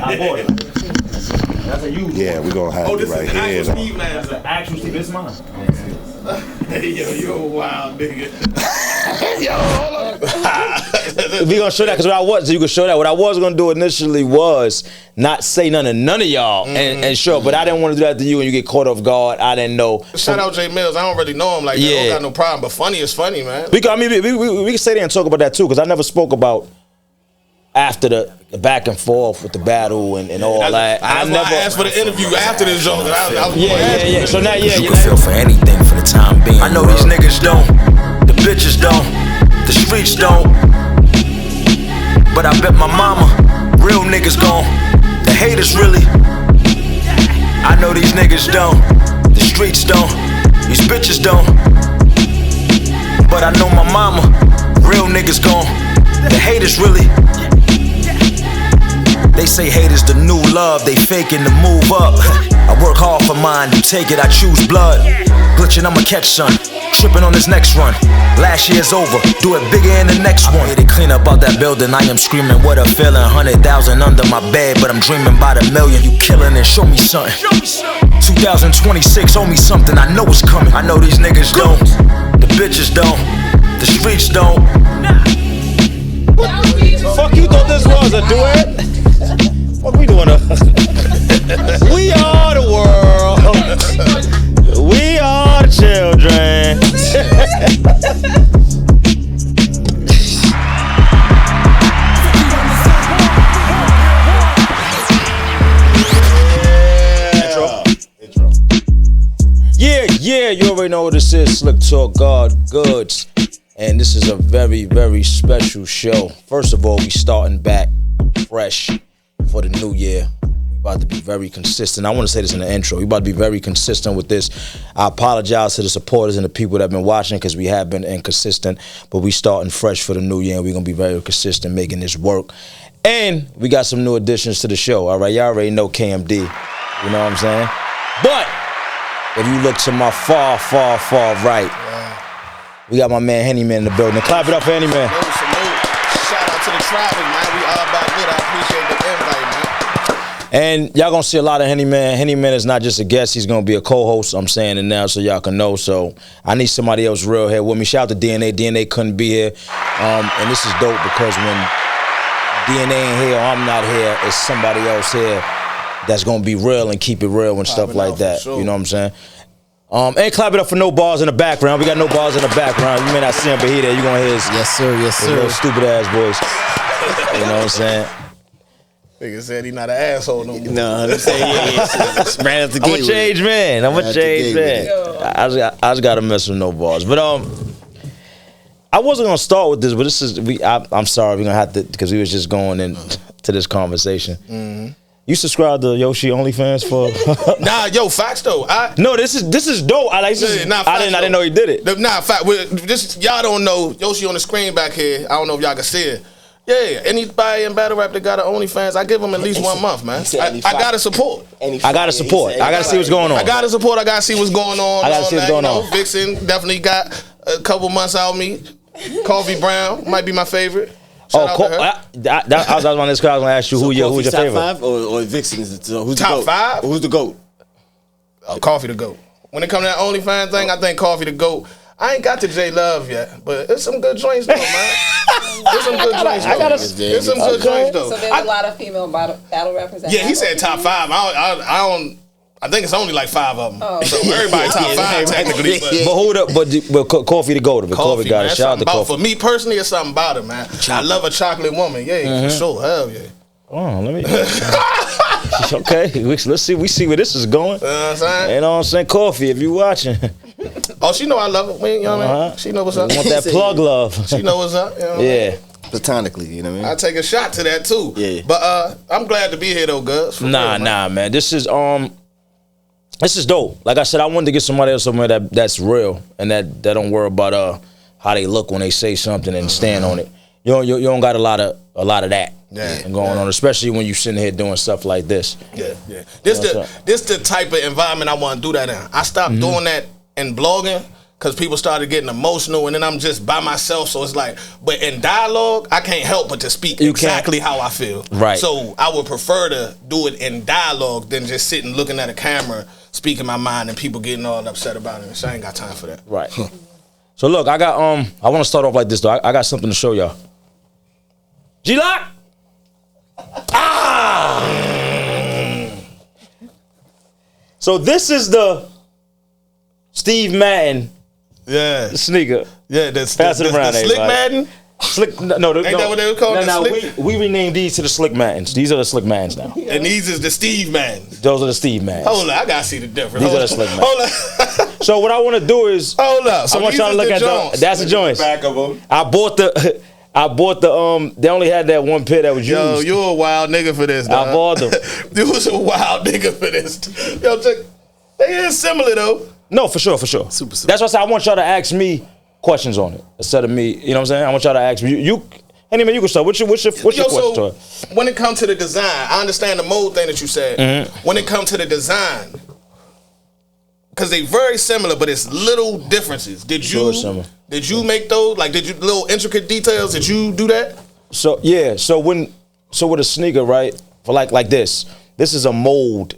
I bought it. That's a used Yeah, we're gonna have it right here. This is the actual Steve. This is mine. Hey, yo, you're a wild nigga. Yo, hold on. We gonna show that because what I was, you can show that. What I was gonna do initially was not say none of y'all and show, but I didn't want to do that to you and you get caught off guard. I didn't know. Shout out Jay Mills. I don't really know him like that. I don't got no problem, but funny is funny, man. We can stay there and talk about that too because I never spoke about after the back and forth with the battle and all that. I never asked for the interview after this joke. Yeah. So now, you can feel for anything for the time being. I know these niggas don't, the bitches don't, the streets don't. But I bet my mama, real niggas gon', the haters really. I know these niggas don't, the streets don't, these bitches don't. But I know my mama, real niggas gon', the haters really. They say haters the new love, they faking to move up. I work hard for mine, you take it, I choose blood. Glitching, I'ma catch some, tripping on this next run. Last year's over, do it bigger in the next one. I made it clean up out that building, I am screaming, what a feeling. 100,000 under my bed, but I'm dreaming about $1 million. You killing it, show me something. 2026, owe me something, I know it's coming. I know these niggas don't, the bitches don't, the streets don't. Fuck you thought this was a duet? What we doing? We are the world. We are the children. Yeah, you already know what this is. Slick Talk God Goods. And this is a very, very special show. First of all, we starting back fresh for the new year. We about to be very consistent. I want to say this in the intro. We about to be very consistent with this. I apologize to the supporters and the people that have been watching because we have been inconsistent. But we starting fresh for the new year and we're going to be very consistent making this work. And we got some new additions to the show. All right, y'all already know KMD. You know what I'm saying? But if you look to my far, far, far right, we got my man Hennyman in the building. Clap it up for Hennyman. Shout out to the traffic, man. We all back good. I appreciate the invite, man. And y'all gonna see a lot of Hennyman. Hennyman is not just a guest, he's gonna be a co-host. I'm saying it now so y'all can know. So I need somebody else real here with me. Shout out to DNA. DNA couldn't be here. And this is dope because when DNA ain't here or I'm not here, it's somebody else here that's gonna be real and keep it real and stuff like that. Sure. You know what I'm saying? And clap it up for No Bars in the background. We got No Bars in the background. You may not see him, but he there. You gonna hear his his little stupid ass voice. You know what I'm saying? Nigga said he not an asshole no more. No, I'm saying right at the I'm a change man. I'm a change man. I just gotta mess with No Bars. But I wasn't gonna start with this, but this is I'm sorry we're gonna have to because we was just going into this conversation. Mm-hmm. You subscribe to Yoshi OnlyFans for? Nah, yo, facts though. No, this is dope. I didn't know he did it. Nah, fact. This y'all don't know Yoshi on the screen back here. I don't know if y'all can see it. Yeah, anybody in battle rap that got an OnlyFans, I give them at least 1 month, man. I gotta support. I gotta support. I gotta see what's going on. I gotta support. I gotta see what's going on. I gotta see what's going on. Vixen definitely got a couple months out of me. Coffee Brown might be my favorite. I was going to ask you who's your favorite. Top 5 or Vixen? So who's top the GOAT? 5? Who's the GOAT? Coffee the GOAT. When it comes to that OnlyFans thing, I think Coffee the GOAT. I ain't got to J Love yet, but it's some good joints though, man. There's some good joints though. There's some good joints though. So there's a lot of female battle rappers. Yeah, he said top 5. I think it's only like 5 of them. Oh. So everybody top 5 technically. But Coffee the GOAT. Coffee got a shout out to Coffee. For me personally, it's something about it, man. I love a chocolate woman. Yeah, for sure. Hell yeah. Oh, let me. Okay, let's see. We see where this is going. You know what I'm saying? You know what I'm saying? Coffee, if you watching. Oh, she know I love her. You know what I mean? She know what's up. You want that plug love. She know what's up. You know yeah. Platonically, you know what I mean? I take a shot to that too. Yeah. But I'm glad to be here though, Gus. Nah, man. This is dope. Like I said, I wanted to get somebody else somewhere that's real and that don't worry about how they look when they say something and stand on it. You don't got a lot of that going on, especially when you sitting here doing stuff like this. Yeah. This the type of environment I want to do that in. I stopped doing that in blogging because people started getting emotional, and then I'm just by myself. So it's like, but in dialogue, I can't help but to speak exactly how I feel. Right. So I would prefer to do it in dialogue than just sitting looking at a camera, speaking my mind, and people getting all upset about it. So I ain't got time for that. Right. So look, I got I want to start off like this though. I got something to show y'all. G-Lock. So this is the Steve Madden sneaker. Yeah, the Slick Madden. Slick, no, Ain't that what they were called? We renamed these to the Slick Maddens. These are the Slick Maddens now. And these is the Steve Maddens. Those are the Steve Maddens. Hold up, I gotta see the difference. These are the Slick Maddens. Hold up. So what I want to do is, hold up. So I want y'all to look at the. That's the joints. Back of them. I bought the. They only had that one pair that was used. Yo, you a wild nigga for this, dog. I bought them. You was a wild nigga for this. Yo, check. They is similar though. No, for sure. Super. That's why I said I want y'all to ask me questions on it instead of me. You know what I'm saying? I want y'all to ask me. Hennyman, you can start. What's your question to it? When it comes to the design, I understand the mold thing that you said. Mm-hmm. When it comes to the design, because they very similar, but it's little differences. Did you make those? Like, did you little intricate details? Did you do that? So yeah. So with a sneaker, right? For like this is a mold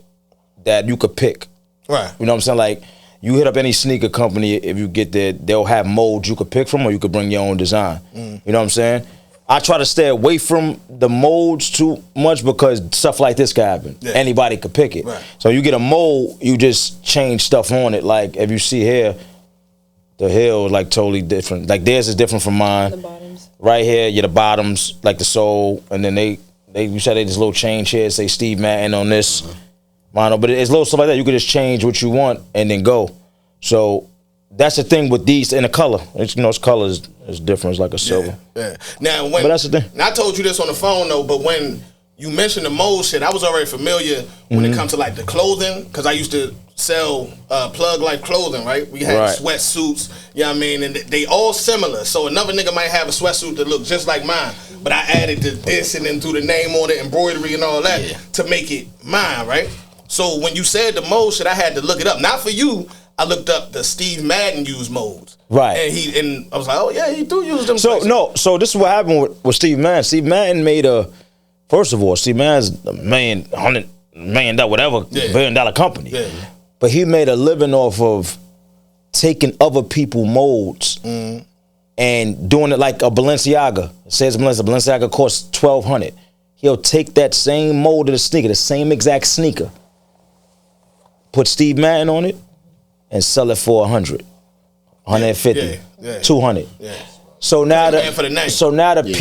that you could pick. Right. You know what I'm saying? Like, you hit up any sneaker company, if you get there, they'll have molds you could pick from, or you could bring your own design. You know what I'm saying? I try to stay away from the molds too much because stuff like this can happen. Yeah. Anybody could pick it. Right. So you get a mold, you just change stuff on it. Like, if you see here, the heel is like totally different. Like, theirs is different from mine. The bottoms. Right here, the bottoms, like the sole, and then you said they just little change here, say Steve Madden on this. Mine, but it's little stuff like that. You can just change what you want and then go. So that's the thing with these in the color. It's color is different. It's like a silver. Yeah. Now, but that's the thing. And I told you this on the phone though. But when you mentioned the mold shit, I was already familiar when it comes to like the clothing, because I used to sell Plug Life clothing. Right? We had sweatsuits. You know what I mean? And they all similar. So another nigga might have a sweatsuit that looked just like mine, but I added this and then threw the name on it, embroidery and all that to make it mine. Right? So when you said the mold shit, I had to look it up. Not for you. I looked up the Steve Madden used molds. Right. And I was like, oh yeah, he do use them. So this is what happened with Steve Madden. Steve Madden made first of all, Steve Madden's a $100 million, whatever, $1 billion company. Yeah. But he made a living off of taking other people's molds and doing it like a Balenciaga. It says Balenciaga costs $1,200. He'll take that same mold of the sneaker, the same exact sneaker, put Steve Madden on it, and sell it for $100, $150, $200. Yeah. So now the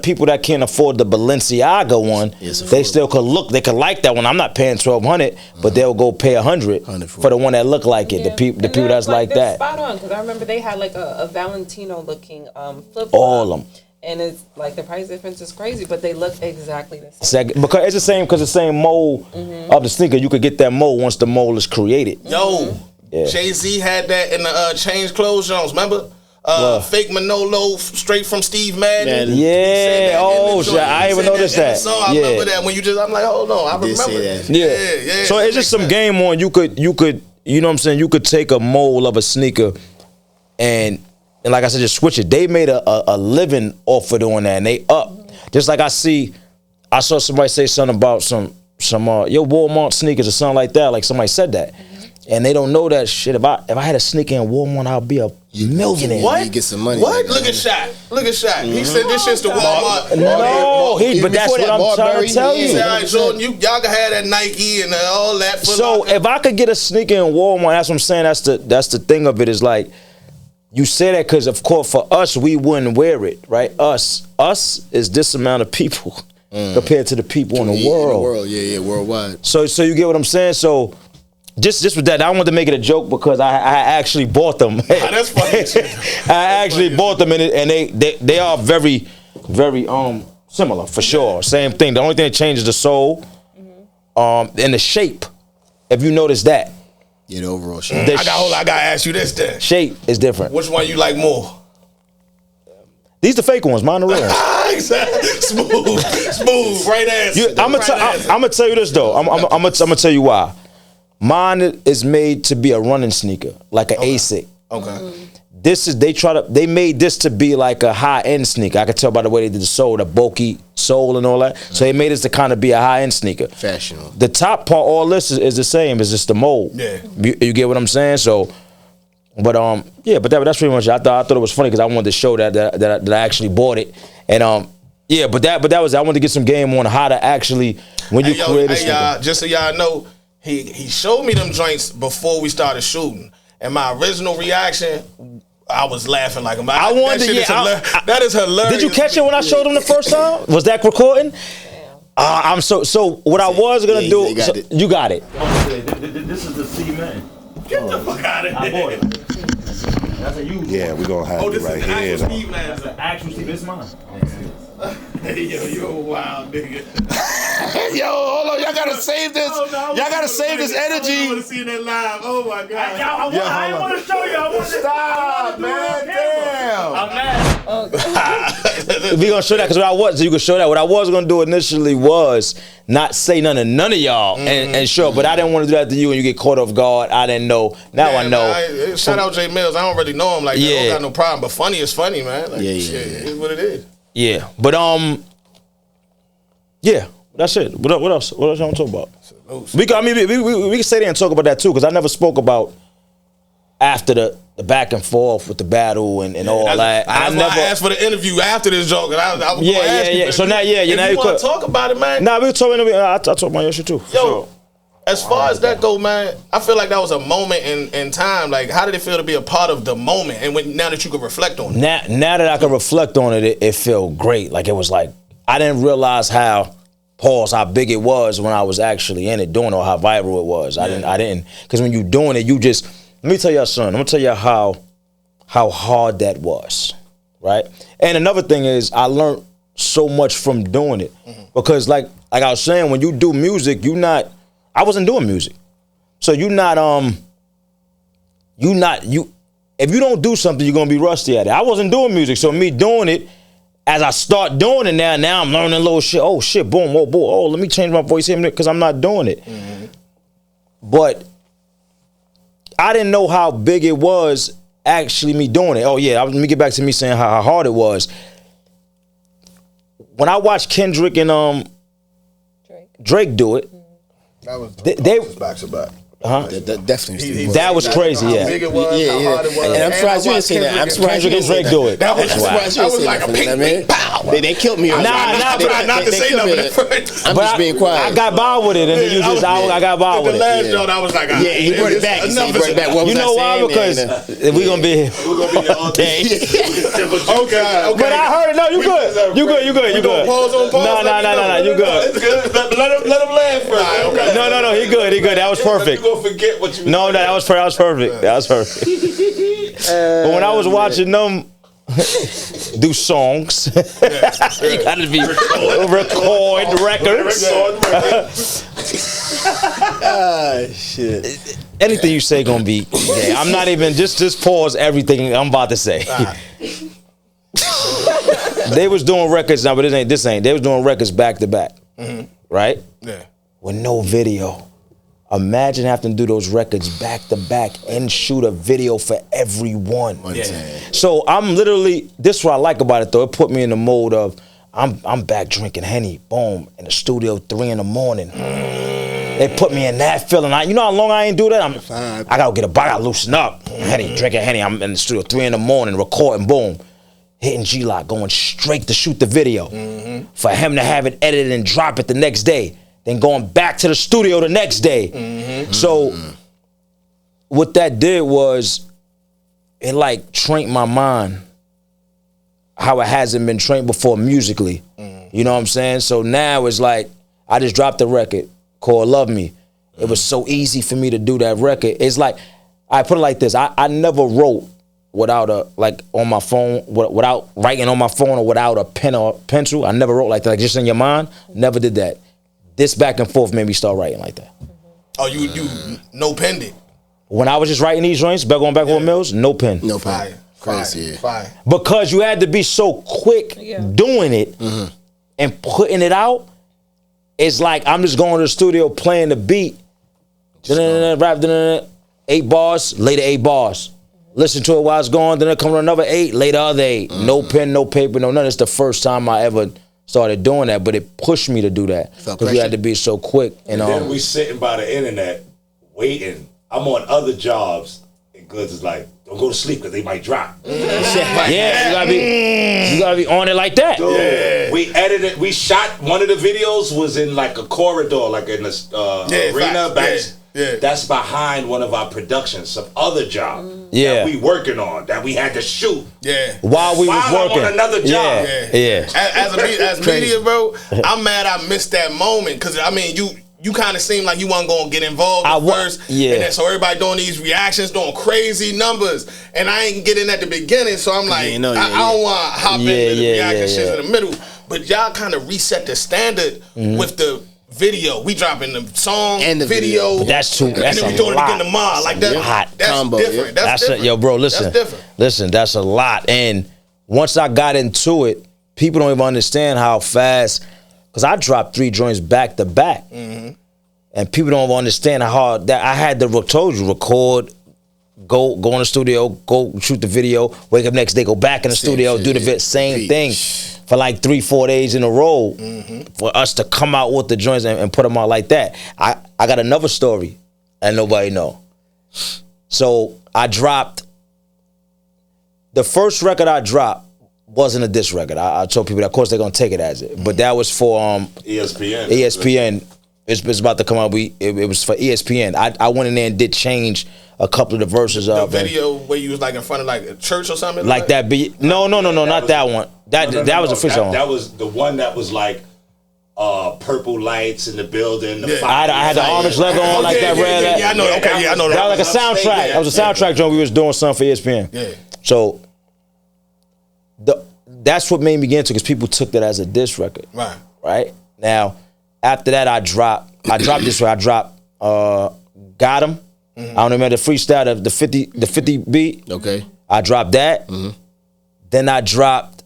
people that can't afford the Balenciaga one, they still could look. They could like that one. I'm not paying $1,200, but they'll go pay $100 for the one that look like it. Yeah. The people that's like that. Spot on, because I remember they had like a Valentino looking flip flop. All of them. And it's like the price difference is crazy, but they look exactly the same. Because it's the same mold of the sneaker. You could get that mold once the mold is created. Yo, Jay-Z had that in the Change Clothes Jones, remember? Fake Manolo straight from Steve Madden. Yeah. Oh, shit. I even noticed that. I remember that when I'm like, hold on, I remember that. Yeah. So it's just some game on. You could, you know what I'm saying? You could take a mold of a sneaker and like I said, just switch it. They made a living off of doing that, and they up. Just like I saw somebody say something about some Walmart sneakers or something like that. Like somebody said that. And they don't know that shit. If I had a sneaker in Walmart, I'd be a millionaire. What? You get some money. What? Look at Shaq. He said this shit's the Walmart. But that's what I'm trying to tell you. He said, all right, Jordan, y'all can have that Nike and all that. So if I could get a sneaker in Walmart, that's what I'm saying. That's the thing of it is like, you say that because, of course, for us, we wouldn't wear it, right? Us is this amount of people compared to the people in the world. Worldwide. So you get what I'm saying? So just with that, I wanted to make it a joke because I actually bought them. That's funny. I actually bought them, and they are very, very similar for sure. Same thing. The only thing that changes the sole, and the shape. If you notice that. Yeah, the overall shape. I gotta ask you this then. Shape is different. Which one you like more? These the fake ones, mine the real. Exactly. Smooth, right answer. I'm gonna tell you this though. I'm gonna tell you why. Mine is made to be a running sneaker, like an ASIC. Okay. They made this to be like a high-end sneaker. I could tell by the way they did the sole, the bulky sole and all that. So they made this to kind of be a high-end sneaker. Fashionable. The top part, all this is the same. It's just the mold. Yeah. You get what I'm saying? So, but that's pretty much it. I thought it was funny because I wanted to show that I actually bought it. And but that was, I wanted to get some game on how to actually, when you create a sneaker. Y'all, just so y'all know, he showed me them joints before we started shooting. And my original reaction, I was laughing like him. That is hilarious. Did you catch it when I showed him the first time? Was that recording? I'm so what I was gonna do. You got it. This is the C-Man. Get the fuck out of here. I bought it. That's a used Yeah, one. we're gonna have it right here. This is Steve Man. That's the actual Steve. This is mine. Hey, yo, you a wild nigga. Yo, hold on, y'all gotta save this. Y'all gotta save this I energy. want to see that live. Oh my god. I didn't want to show you. I wanted to Stop, man. Damn. I'm mad. We gonna show that because you can show that. What I was gonna do initially was not say none of y'all and show, but I didn't want to do that to you and you get caught off guard. I didn't know. Now I know. Man, shout out Jay Mills. I don't really know him like that. I don't got no problem, but funny is funny, man. Like, shit, it is what it is. Yeah, but that's it. What else? What else y'all want to talk about? We can stay there and talk about that too, because I never spoke about after the back and forth with the battle and all that. I asked for the interview after this joke. And I was gonna ask you, So now, if now you want to talk about it, man. Nah, we talking. I talk about your shit too. Yo, as far as that go, man, I feel like that was a moment in time. Like, how did it feel to be a part of the moment? And now that you can reflect on it, now that I can reflect on it, it felt great. Like it was like I didn't realize how big it was when I was actually in it doing it, or how viral it was. I didn't, because when you doing it, you just. Let me tell y'all something. I'm gonna tell you how hard that was, right? And another thing is I learned so much from doing it, because like I was saying, when you do music, I wasn't doing music, so if you don't do something, you're gonna be rusty at it. I wasn't doing music, so me doing it, as I start doing it now I'm learning a little shit. Oh shit, boom, boom, boom. Oh, let me change my voice here because I'm not doing it. But I didn't know how big it was actually me doing it. Oh yeah, let me get back to me saying how hard it was. When I watched Kendrick and Drake do it, That was they back to back. That definitely. that was crazy, how yeah. big it was, how hard it was. And I'm surprised you didn't say that. I'm surprised you didn't say Drake do it. That was like a ping pow. They killed me. Nah, not to say nothing at first. I'm just being quiet. I got by with it, and then I got by with The it. last joke, I was like, He brought it back. He brought it back. What was You know why? I saying? Because we gonna be here all day. Okay. But I heard it. No, you good. You good. Pause on pause. No. You good. Let him laugh first. Okay. No. He good. That was perfect. You gonna forget what you. No, that was perfect. But when I was watching them do songs, you gotta be record records. Shit. Anything you say gonna be. Yeah, I'm not even just pause everything I'm about to say. They was doing records now, but this ain't. They was doing records back to back, right? Yeah. With no video. Imagine having to do those records back to back and shoot a video for everyone. So I'm literally, this is what I like about it though. It put me in the mode of I'm back drinking Henny, boom, in the studio 3 a.m. They put me in that feeling. You know how long I ain't do that? I gotta get I gotta loosen up. Henny, drinking Henny. I'm in the studio 3 a.m. recording, boom. Hitting G-Lock, going straight to shoot the video. For him to have it edited and drop it the next day. Then going back to the studio the next day. So what that did was it like trained my mind how it hasn't been trained before musically. You know what I'm saying? So now it's like I just dropped a record called Love Me. It was so easy for me to do that record. It's like, I put it like this. I never wrote without on my phone, without writing on my phone or without a pen or pencil. I never wrote like that, like just in your mind. Never did that. This back and forth made me start writing like that. Oh, you no penned it. When I was just writing these joints, back on Backward Mills, no pen. No pen. Crazy. Fire. Because you had to be so quick doing it and putting it out. It's like I'm just going to the studio playing the beat. Rap, 8 bars, later 8 bars. listen to it while it's going, then it come to another 8, later other 8. No pen, no paper, no nothing. It's the first time I ever started doing that, but it pushed me to do that because we had to be so quick. And then we sitting by the internet waiting. I'm on other jobs, and Goods is like, don't go to sleep because they might drop. Yeah, you gotta be on it like that. Dude, we edited. We shot one of the videos was in like a corridor, like in the arena back. That's behind one of our productions, some other job that we working on that we had to shoot. While we was working on another job. As media, bro, I'm mad I missed that moment because I mean you kind of seemed like you wasn't gonna get involved at first, and then so everybody doing these reactions, doing crazy numbers, and I ain't getting at the beginning, so I'm like, I don't want to hop into the reaction shit in the middle. But y'all kind of reset the standard with the video. We dropping the song and the video. That's too. That's and then we doing it again tomorrow. Like that. That's combo, different. That's different. Yo, bro, listen. That's different. Listen, that's a lot. And once I got into it, people don't even understand how fast. Because I dropped 3 joints back to back. And people don't understand how hard that I had to record, go in the studio, go shoot the video, wake up next day, go back in the studio, do the same thing for like 3-4 days in a row for us to come out with the joints and put them out like that. I got another story and nobody know. So I dropped, the first record I dropped wasn't a diss record. I told people that, of course, they're going to take it as it. But that was for ESPN. ESPN. It's about to come out. It was for ESPN. I went in there and did change a couple of the verses of the video where you was like in front of like a church or something like that. No, not that one. That was a freestyle one. That was the one that was like purple lights in the building. I had the orange leather on like that red. Yeah, I know. Okay, yeah, I know. That was like a soundtrack. That was a soundtrack joint. We was doing something for ESPN. Yeah. So that's what made me get into, because people took that as a diss record. Right. Now, after that, I dropped this way. I dropped Got 'Em. I don't remember the freestyle, the 50 beat. Okay. I dropped that. Then I dropped,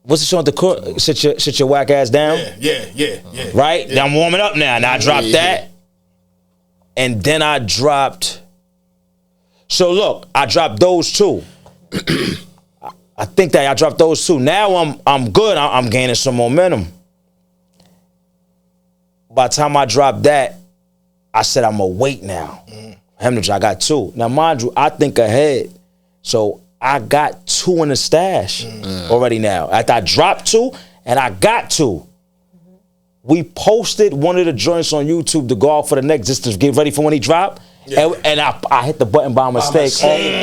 what's the song at the court? Sit your whack ass down. Yeah. Right? Now I'm warming up now. Now I dropped that. And then I dropped, so look, I dropped those 2. I think that I dropped those 2. Now I'm good. I'm gaining some momentum. By the time I dropped that, I said I'm gonna wait now. I got 2. Now, mind you, I think ahead. So I got 2 in the stash already now. After I dropped 2 and I got 2. We posted one of the joints on YouTube to go out for the next, just to get ready for when he dropped. And I hit the button by mistake.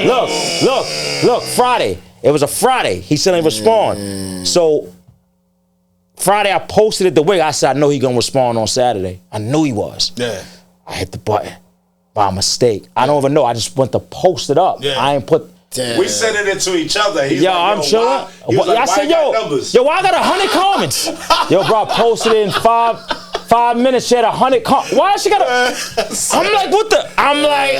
Look, Friday. It was a Friday. He still didn't respond. So Friday I posted it the way I said I know he gonna respond on Saturday. I knew he was. I hit the button by mistake. I don't even know. I just went to post it up. I ain't put. We sent it into each other. He's I'm chilling. I said, why I got 100 comments? Yo, bro, I posted it in 5 minutes. She had 100 comments. Why she got I'm like, what the? I'm like,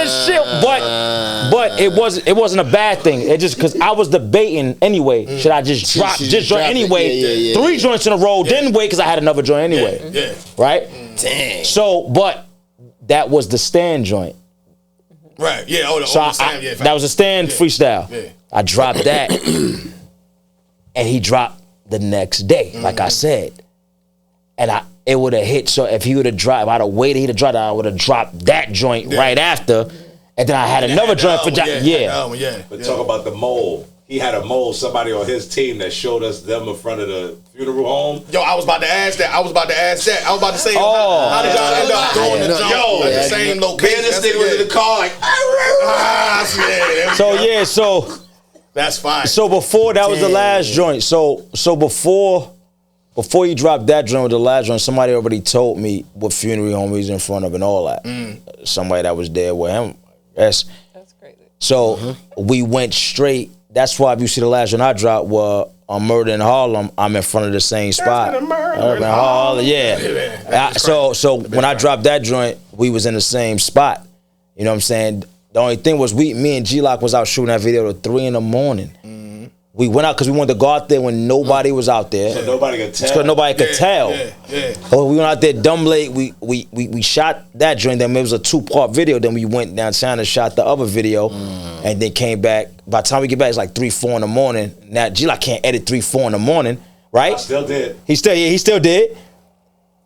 this shit. But it wasn't a bad thing. It just, because I was debating anyway. Should I just drop this joint anyway? 3 joints in a row. Didn't wait because I had another joint anyway. Right? Dang. So, but that was the stand joint. Right, yeah. That was a stand freestyle. I dropped that, and he dropped the next day, like I said. And it would have hit. So if he would have dropped, if I'd have waited, he'd have dropped. I would have dropped that joint right after, and then I had another joint for But talk about the mole. He had a mole, somebody on his team that showed us them in front of the funeral home. Yo, I was about to ask that. I was about to say, how did y'all end up throwing the jump at the same location? This nigga was in the car like, so that's fine. So before that was the last joint. So before he dropped that joint with the last joint, somebody already told me what funeral home he's in front of and all that. Somebody that was there with him. That's crazy. So we went straight. That's why if you see the last one I dropped was on Murder in Harlem, I'm in front of the same spot. Murder in Harlem, So when I dropped that joint, we was in the same spot. You know what I'm saying? The only thing was me and G-Lock was out shooting that video at 3 in the morning. We went out because we wanted to go out there when nobody was out there. So nobody could tell. Because nobody could tell. So we went out there dumb late. We shot that joint. Then it was a 2-part video. Then we went downtown and shot the other video. and then came back. By the time we get back, it's like 3, 4 in the morning. Now G-Lock can't edit 3, 4 in the morning, right? I still did. He still did.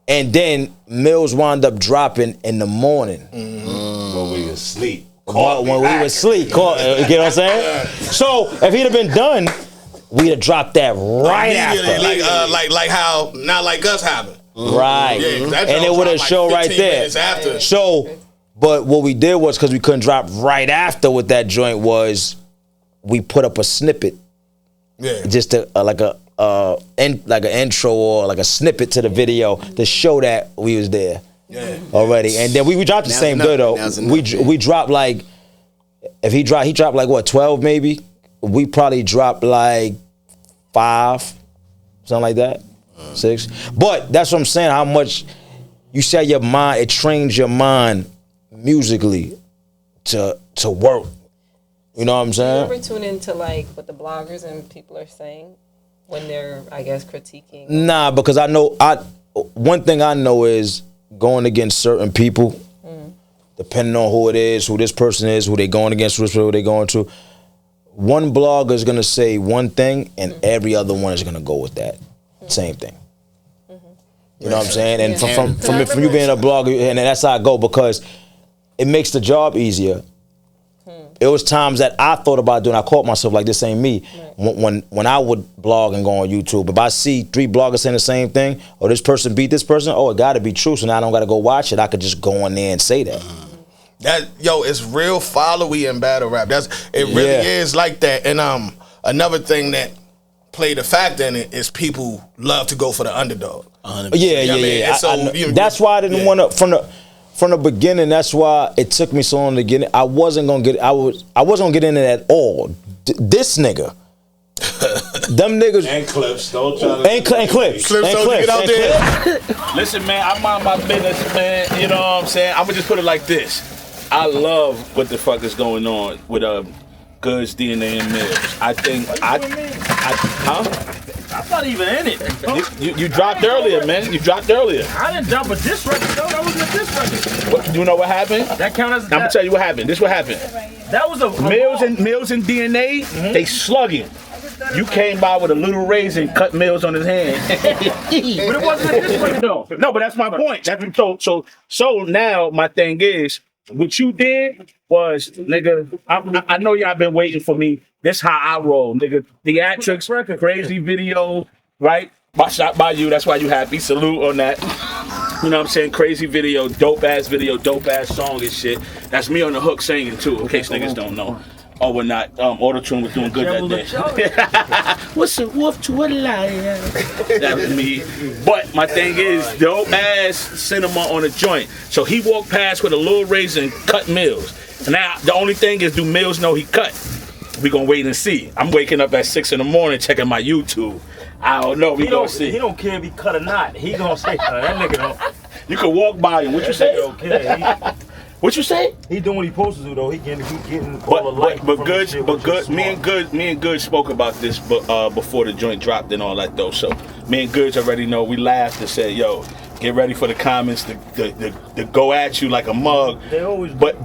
And then Mills wound up dropping in the morning. When we was asleep. When we was asleep. You get what I'm saying? So if he'd have been done, we'd have dropped that right after. Like how Not Like Us happened. Right. Yeah, and it would have showed right there. After. So, but what we did was, because we couldn't drop right after with that joint, was we put up a snippet. Yeah. Just like an intro or like a snippet to the video to show that we was there already. And then we dropped the same day though. We dropped like, if he dropped like what, 12 maybe? We probably dropped like 5, something like that. 6. But that's what I'm saying, how much you set your mind, it trains your mind musically to work. You know what I'm saying? Do you ever tune into like what the bloggers and people are saying when they're, I guess, critiquing? Nah, because I know, one thing I know is going against certain people, depending on who it is, who this person is, who they going against, who they going to. One blogger is gonna say one thing, and every other one is gonna go with that same thing. You know what I'm saying? And from you being a blogger, and that's how I go, because it makes the job easier. It was times that I thought about doing, I caught myself like, this ain't me. When I would blog and go on YouTube, if I see 3 bloggers saying the same thing, or this person beat this person, it gotta be true, so now I don't gotta go watch it. I could just go on there and say that. It's real followy in battle rap. It really is like that. And another thing that played a factor in it is people love to go for the underdog. 100%. Yeah. That's why I didn't want to from the beginning. That's why it took me so long to get in. I wasn't gonna get. I wasn't gonna get in it at all. This nigga, them niggas and Clips. Don't try to and Clips. Get out there. Listen, man, I mind my business, man. You know what I'm saying? I'm gonna just put it like this. I love what the fuck is going on with Goods, DNA, and Mills. I think I'm not even in it. You dropped earlier, man. You dropped earlier. I didn't drop a diss record, though. That wasn't a diss record. You know what happened? That counts as. I'm gonna tell you what happened. This what happened. That was a Mills and DNA. They slugging. You came by with a little razor and cut Mills on his hand. But it wasn't a diss record, though. No, but that's my point. So now my thing is, what you did was, nigga, I know y'all been waiting for me. This how I roll, nigga. Theatrics, crazy video, right? Shot by you, that's why you happy. Salute on that. You know what I'm saying? Crazy video, dope ass song and shit. That's me on the hook singing too, in case niggas don't know. Oh, we're not. Auto-Tune was doing good that day. What's a wolf to a lion? That was me. But my thing is, dope ass cinema on a joint. So he walked past with a little razor and cut Mills. Now, the only thing is, do Mills know he cut? We gonna wait and see. I'm waking up at 6 in the morning checking my YouTube. I don't know. We gonna see. He don't care if he cut or not. He gonna say, that nigga don't. You can walk by him. What you say? Okay. What you say? He doing what he supposed to do though. He getting all the light. But good. Me and Good spoke about this, before the joint dropped and all that though. So me and Goods already know. We laughed and said, "Yo, get ready for the comments to go at you like a mug." They always. But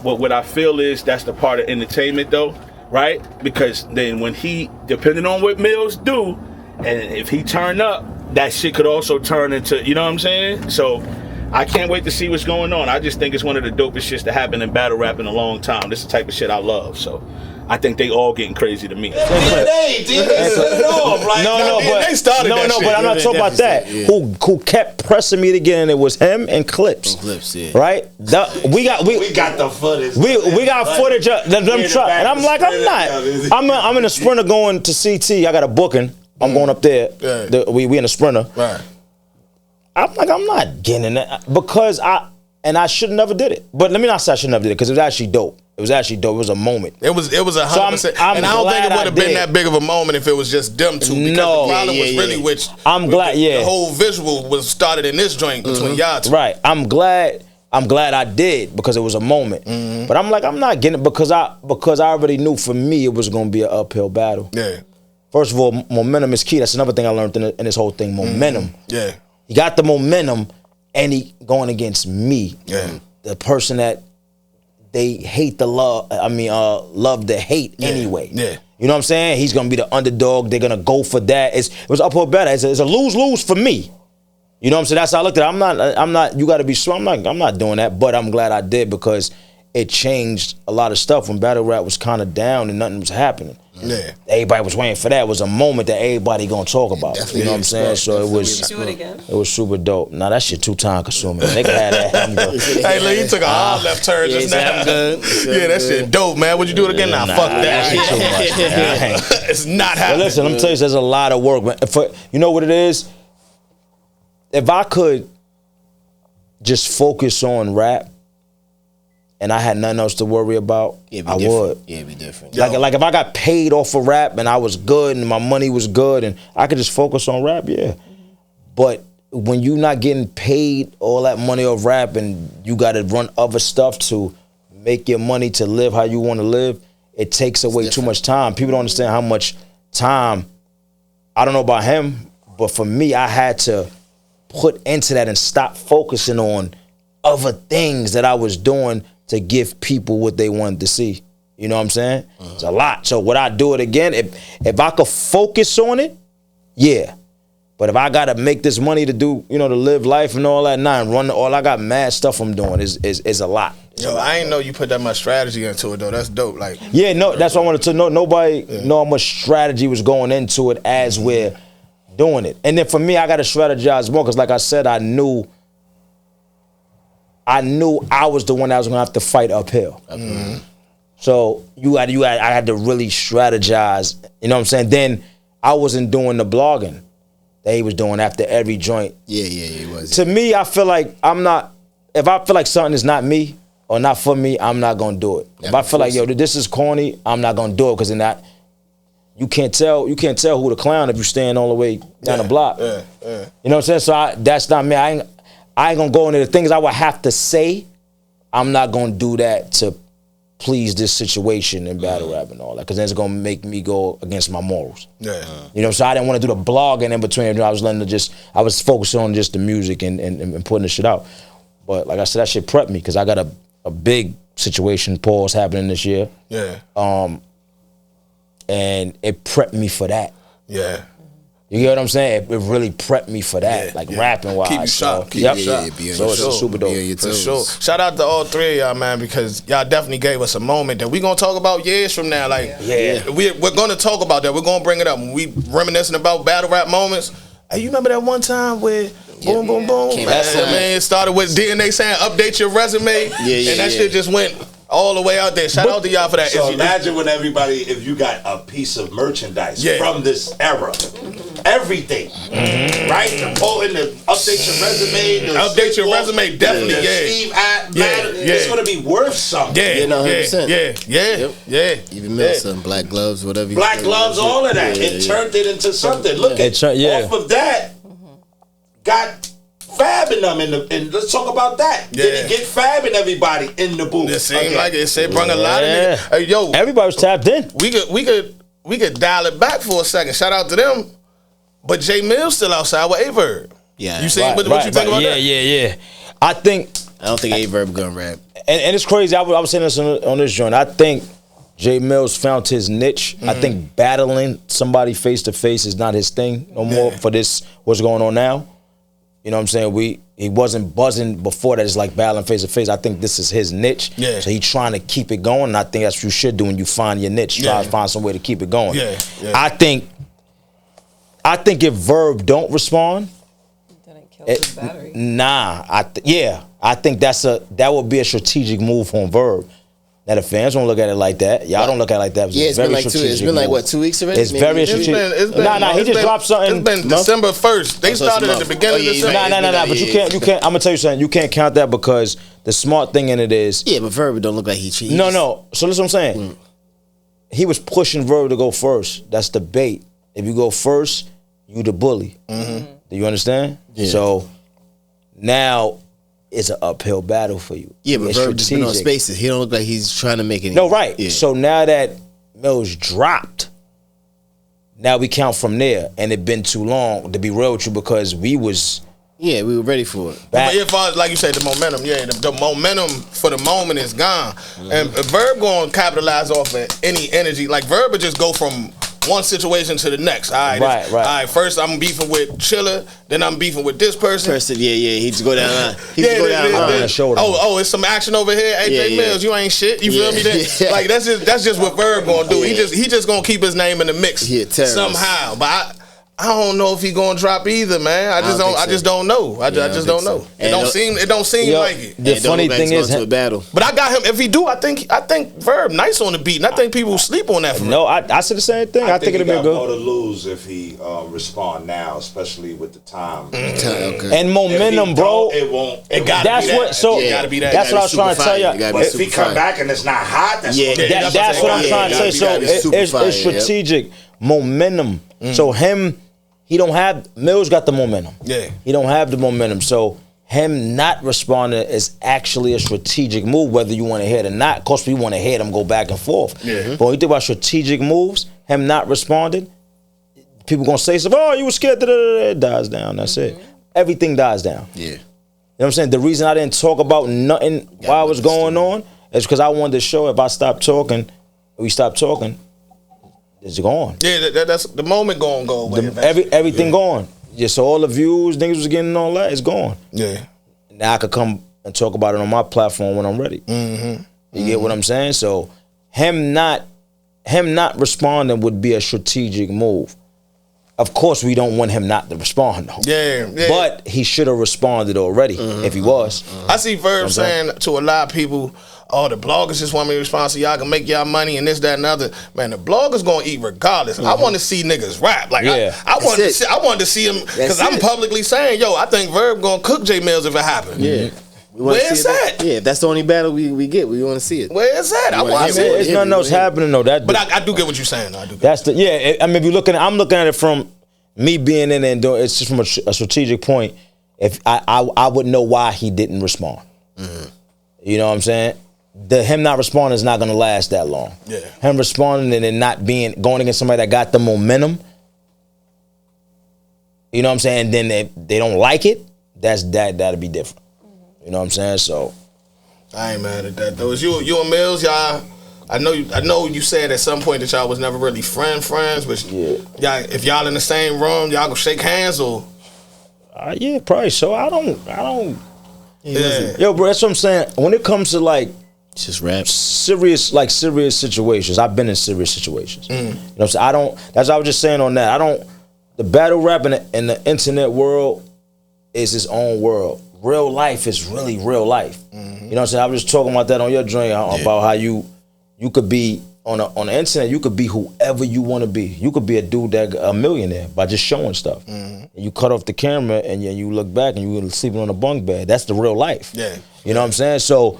what I feel is that's the part of entertainment though, right? Because then when he, depending on what Mills do, and if he turn up, that shit could also turn into, you know what I'm saying? So. I can't wait to see what's going on. I just think it's one of the dopest shits to happen in battle rap in a long time. This is the type of shit I love. So I think they all getting crazy to me. They set it off. Like, they started that shit. But I'm not talking about that. Yeah. Who kept pressing me to get in? It was him and Clips. Right? We got the footage. We got footage of them trying, and I'm like, I'm not. I'm in a Sprinter going to CT. I got a booking. I'm going up there. We in a Sprinter. Right. I'm like, I'm not getting in that because I should never did it. But let me not say I should never did it because it was actually dope. It was actually dope. It was a moment. It was 100%. And I don't think it would have been that big of a moment if it was just them two. Because the problem was really which I'm glad. The whole visual was started in this joint between y'all two. Right. I'm glad I did because it was a moment. But I'm like, I'm not getting it because I already knew for me it was gonna be an uphill battle. Yeah. First of all, momentum is key. That's another thing I learned in this whole thing. Momentum. Yeah. He got the momentum, and he going against me, the person that they hate the love. Love the hate anyway. Yeah. You know what I'm saying? He's gonna be the underdog. They're gonna go for that. It was uphill battle. It's a lose-lose for me. You know what I'm saying? That's how I looked at it. I'm not. You got to be strong. I'm not doing that. But I'm glad I did because it changed a lot of stuff when battle rap was kind of down and nothing was happening. Yeah. Everybody was waiting for that. It was a moment that everybody gonna talk about. You know what I'm saying? So it was. Do it again. It was super dope. Nah, that shit too time consuming. They could have that. I'm good. Hey, look, you took a hard left turn just now. I'm good. Yeah, that shit dope, man. Would you do it again? Nah, fuck that. Too much. It's not But happening. listen, let me tell you, there's a lot of work, man. You know what it is? If I could just focus on rap and I had nothing else to worry about, I would. Yeah, it'd be different. Like if I got paid off of rap and I was good and my money was good and I could just focus on rap, yeah. But when you're not getting paid all that money off rap and you got to run other stuff to make your money to live how you want to live, it takes away too much time. People don't understand how much time, I don't know about him, but for me, I had to put into that and stop focusing on other things that I was doing to give people what they wanted to see. You know what I'm saying? It's a lot. So would I do it again? If I could focus on it, yeah. But if I gotta make this money to do, to live life and all that, and run all, I got mad stuff I'm doing is a lot. Yo, I ain't know you put that much strategy into it though. That's dope. Like, yeah, no, that's what I wanted to know. Nobody know how much strategy was going into it as we're doing it. And then for me, I gotta strategize more because, like I said, I knew I was the one that was gonna have to fight uphill. So I had to really strategize. You know what I'm saying? Then I wasn't doing the blogging that he was doing after every joint. Yeah, he was. To me, I feel like if I feel like something is not me or not for me, I'm not gonna do it. If I feel like, this is corny, I'm not gonna do it because in that you can't tell who the clown if you stand all the way down the block. You know what I'm saying? So that's not me. I ain't gonna go into the things I would have to say. I'm not gonna do that to please this situation in battle rap and all that, because then it's gonna make me go against my morals. So I didn't want to do the blogging in between. I was focusing on just the music and putting the shit out. But like I said, that shit prepped me because I got a big situation pause happening this year. And it prepped me for that. You get what I'm saying? It really prepped me for that, rapping wise. Keep you sharp. So it's super dope. For sure. Shout out to all three of y'all, man, because y'all definitely gave us a moment that we gonna talk about years from now. We're gonna talk about that. We're gonna bring it up when we reminiscing about battle rap moments. Hey, you remember that one time where boom, boom, boom? Man, it started with DNA saying update your resume, and that shit just went all the way out there. Shout out to y'all for that. So imagine when if you got a piece of merchandise from this era. Everything, right? Important to update your resume. Update your resume, definitely. Steve it's gonna be worth something. 100%. Even Milson, black gloves, whatever. Black gloves, all of that. It turned it into something. Look at off of that. Got Fab in them, and let's talk about that. Did he get Fab and everybody in the booth? It seemed like it. It brought a lot of niggas. Hey, yo, everybody was tapped in. We could dial it back for a second. Shout out to them. But J Mill's still outside with Averb. Yeah, you see what you think about that? Yeah. I don't think Averb gonna rap. And it's crazy. I was saying this on this joint. I think J Mills found his niche. I think battling somebody face to face is not his thing no more for this. What's going on now? You know what I'm saying? He wasn't buzzing before that. It's like battling face to face. I think this is his niche. So he's trying to keep it going. And I think that's what you should do when you find your niche. Try to find some way to keep it going. I think if Verb don't respond, then it kills his battery. I think that would be a strategic move on Verb. Now the fans don't look at it like that. Y'all don't look at it like that. It's been like what, 2 weeks already? It's very strategic. He just dropped something. It's been December 1st. They started at the beginning of December. No. But you can't. I'm gonna tell you something. You can't count that because the smart thing in it is. Yeah, but Verb don't look like he cheated. No. So listen what I'm saying. He was pushing Verb to go first. That's the bait. If you go first, you the bully. Do you understand? Yeah. So now it's an uphill battle for you. Yeah, but Verb just been on spaces. He don't look like he's trying to make it. No, right. Yeah. So now that Mills dropped, now we count from there. And it been too long, to be real with you, because we was Yeah, we were ready for it. But if like you said, the momentum, the momentum for the moment is gone. And Verb gonna capitalize off of any energy. Like Verb would just go from one situation to the next. All right. All right. First, I'm beefing with Chilla. Then I'm beefing with this person. He just go down line. It's some action over here. AJ Mills, you ain't shit. You feel me? Like that's just what Verb gonna do. He just gonna keep his name in the mix somehow. But I don't know if he gonna drop either, man. I just don't know. I just don't know. It don't seem like it. The funny thing is, to a battle. But I got him. If he do, I think Verb nice on the beat, and I think people sleep on that. No, I said the same thing. I think it'll be good. More to lose if he respond now, especially with the time. Okay. And momentum, bro. It won't. It gotta be that. That's what I was trying to tell you. But if he come back and it's not hot, that's what I'm trying to say. So it's strategic momentum. So he don't have, Mills got the momentum. Yeah. He don't have the momentum. So him not responding is actually a strategic move, whether you want to hear it or not. Of course, we want to hear them go back and forth. Yeah. But when you think about strategic moves, him not responding, people going to say something, you were scared, it dies down. That's it. Everything dies down. Yeah. You know what I'm saying? The reason I didn't talk about nothing while it was going on is because I wanted to show if I stopped talking, it's gone. Yeah, that's the moment gonna go away. Everything gone. Yeah, so all the views, niggas was getting all that, it's gone. Yeah. Now I could come and talk about it on my platform when I'm ready. Mm-hmm. You get what I'm saying? So him not responding would be a strategic move. Of course, we don't want him not to respond though. Yeah. But he should have responded already if he was. I see Verb saying to a lot of people, the bloggers just want me to respond so y'all can make y'all money and this, that, and other. Man, the bloggers gonna eat regardless. I want to see niggas rap. Like I wanted to see him because I'm publicly saying, I think Verb gonna cook J Mills if it happens. Yeah. Where is that? Yeah, if that's the only battle we get, we want to see it. Where is that? I want to see it. It's nothing else happening though. But I do get what you're saying. I do. That's the I mean, if you're looking, I'm looking at it from me being in there and doing. It's just from a strategic point. If I would know why he didn't respond. Mm-hmm. You know what I'm saying? Him not responding is not going to last that long. Yeah. Him responding and then not going against somebody that got the momentum. You know what I'm saying? Then they don't like it. That'll be different. You know what I'm saying? So I ain't mad at that though. It's you and Mills, y'all. I know you said at some point that y'all was never really friends, but y'all, if y'all in the same room, y'all gonna shake hands or? Yeah, probably so. I don't. Yeah. Yo, bro, that's what I'm saying. When it comes to like just rap, serious situations. I've been in serious situations. You know what I'm saying? That's what I was just saying on that. The battle rap in the internet world is its own world. Real life is really real life. You know what I'm saying? I was just talking about that on your joint about how you could be on the internet. You could be whoever you want to be. You could be a dude a millionaire by just showing stuff. And you cut off the camera and you look back and you sleeping on a bunk bed. That's the real life. Yeah. You know what I'm saying? So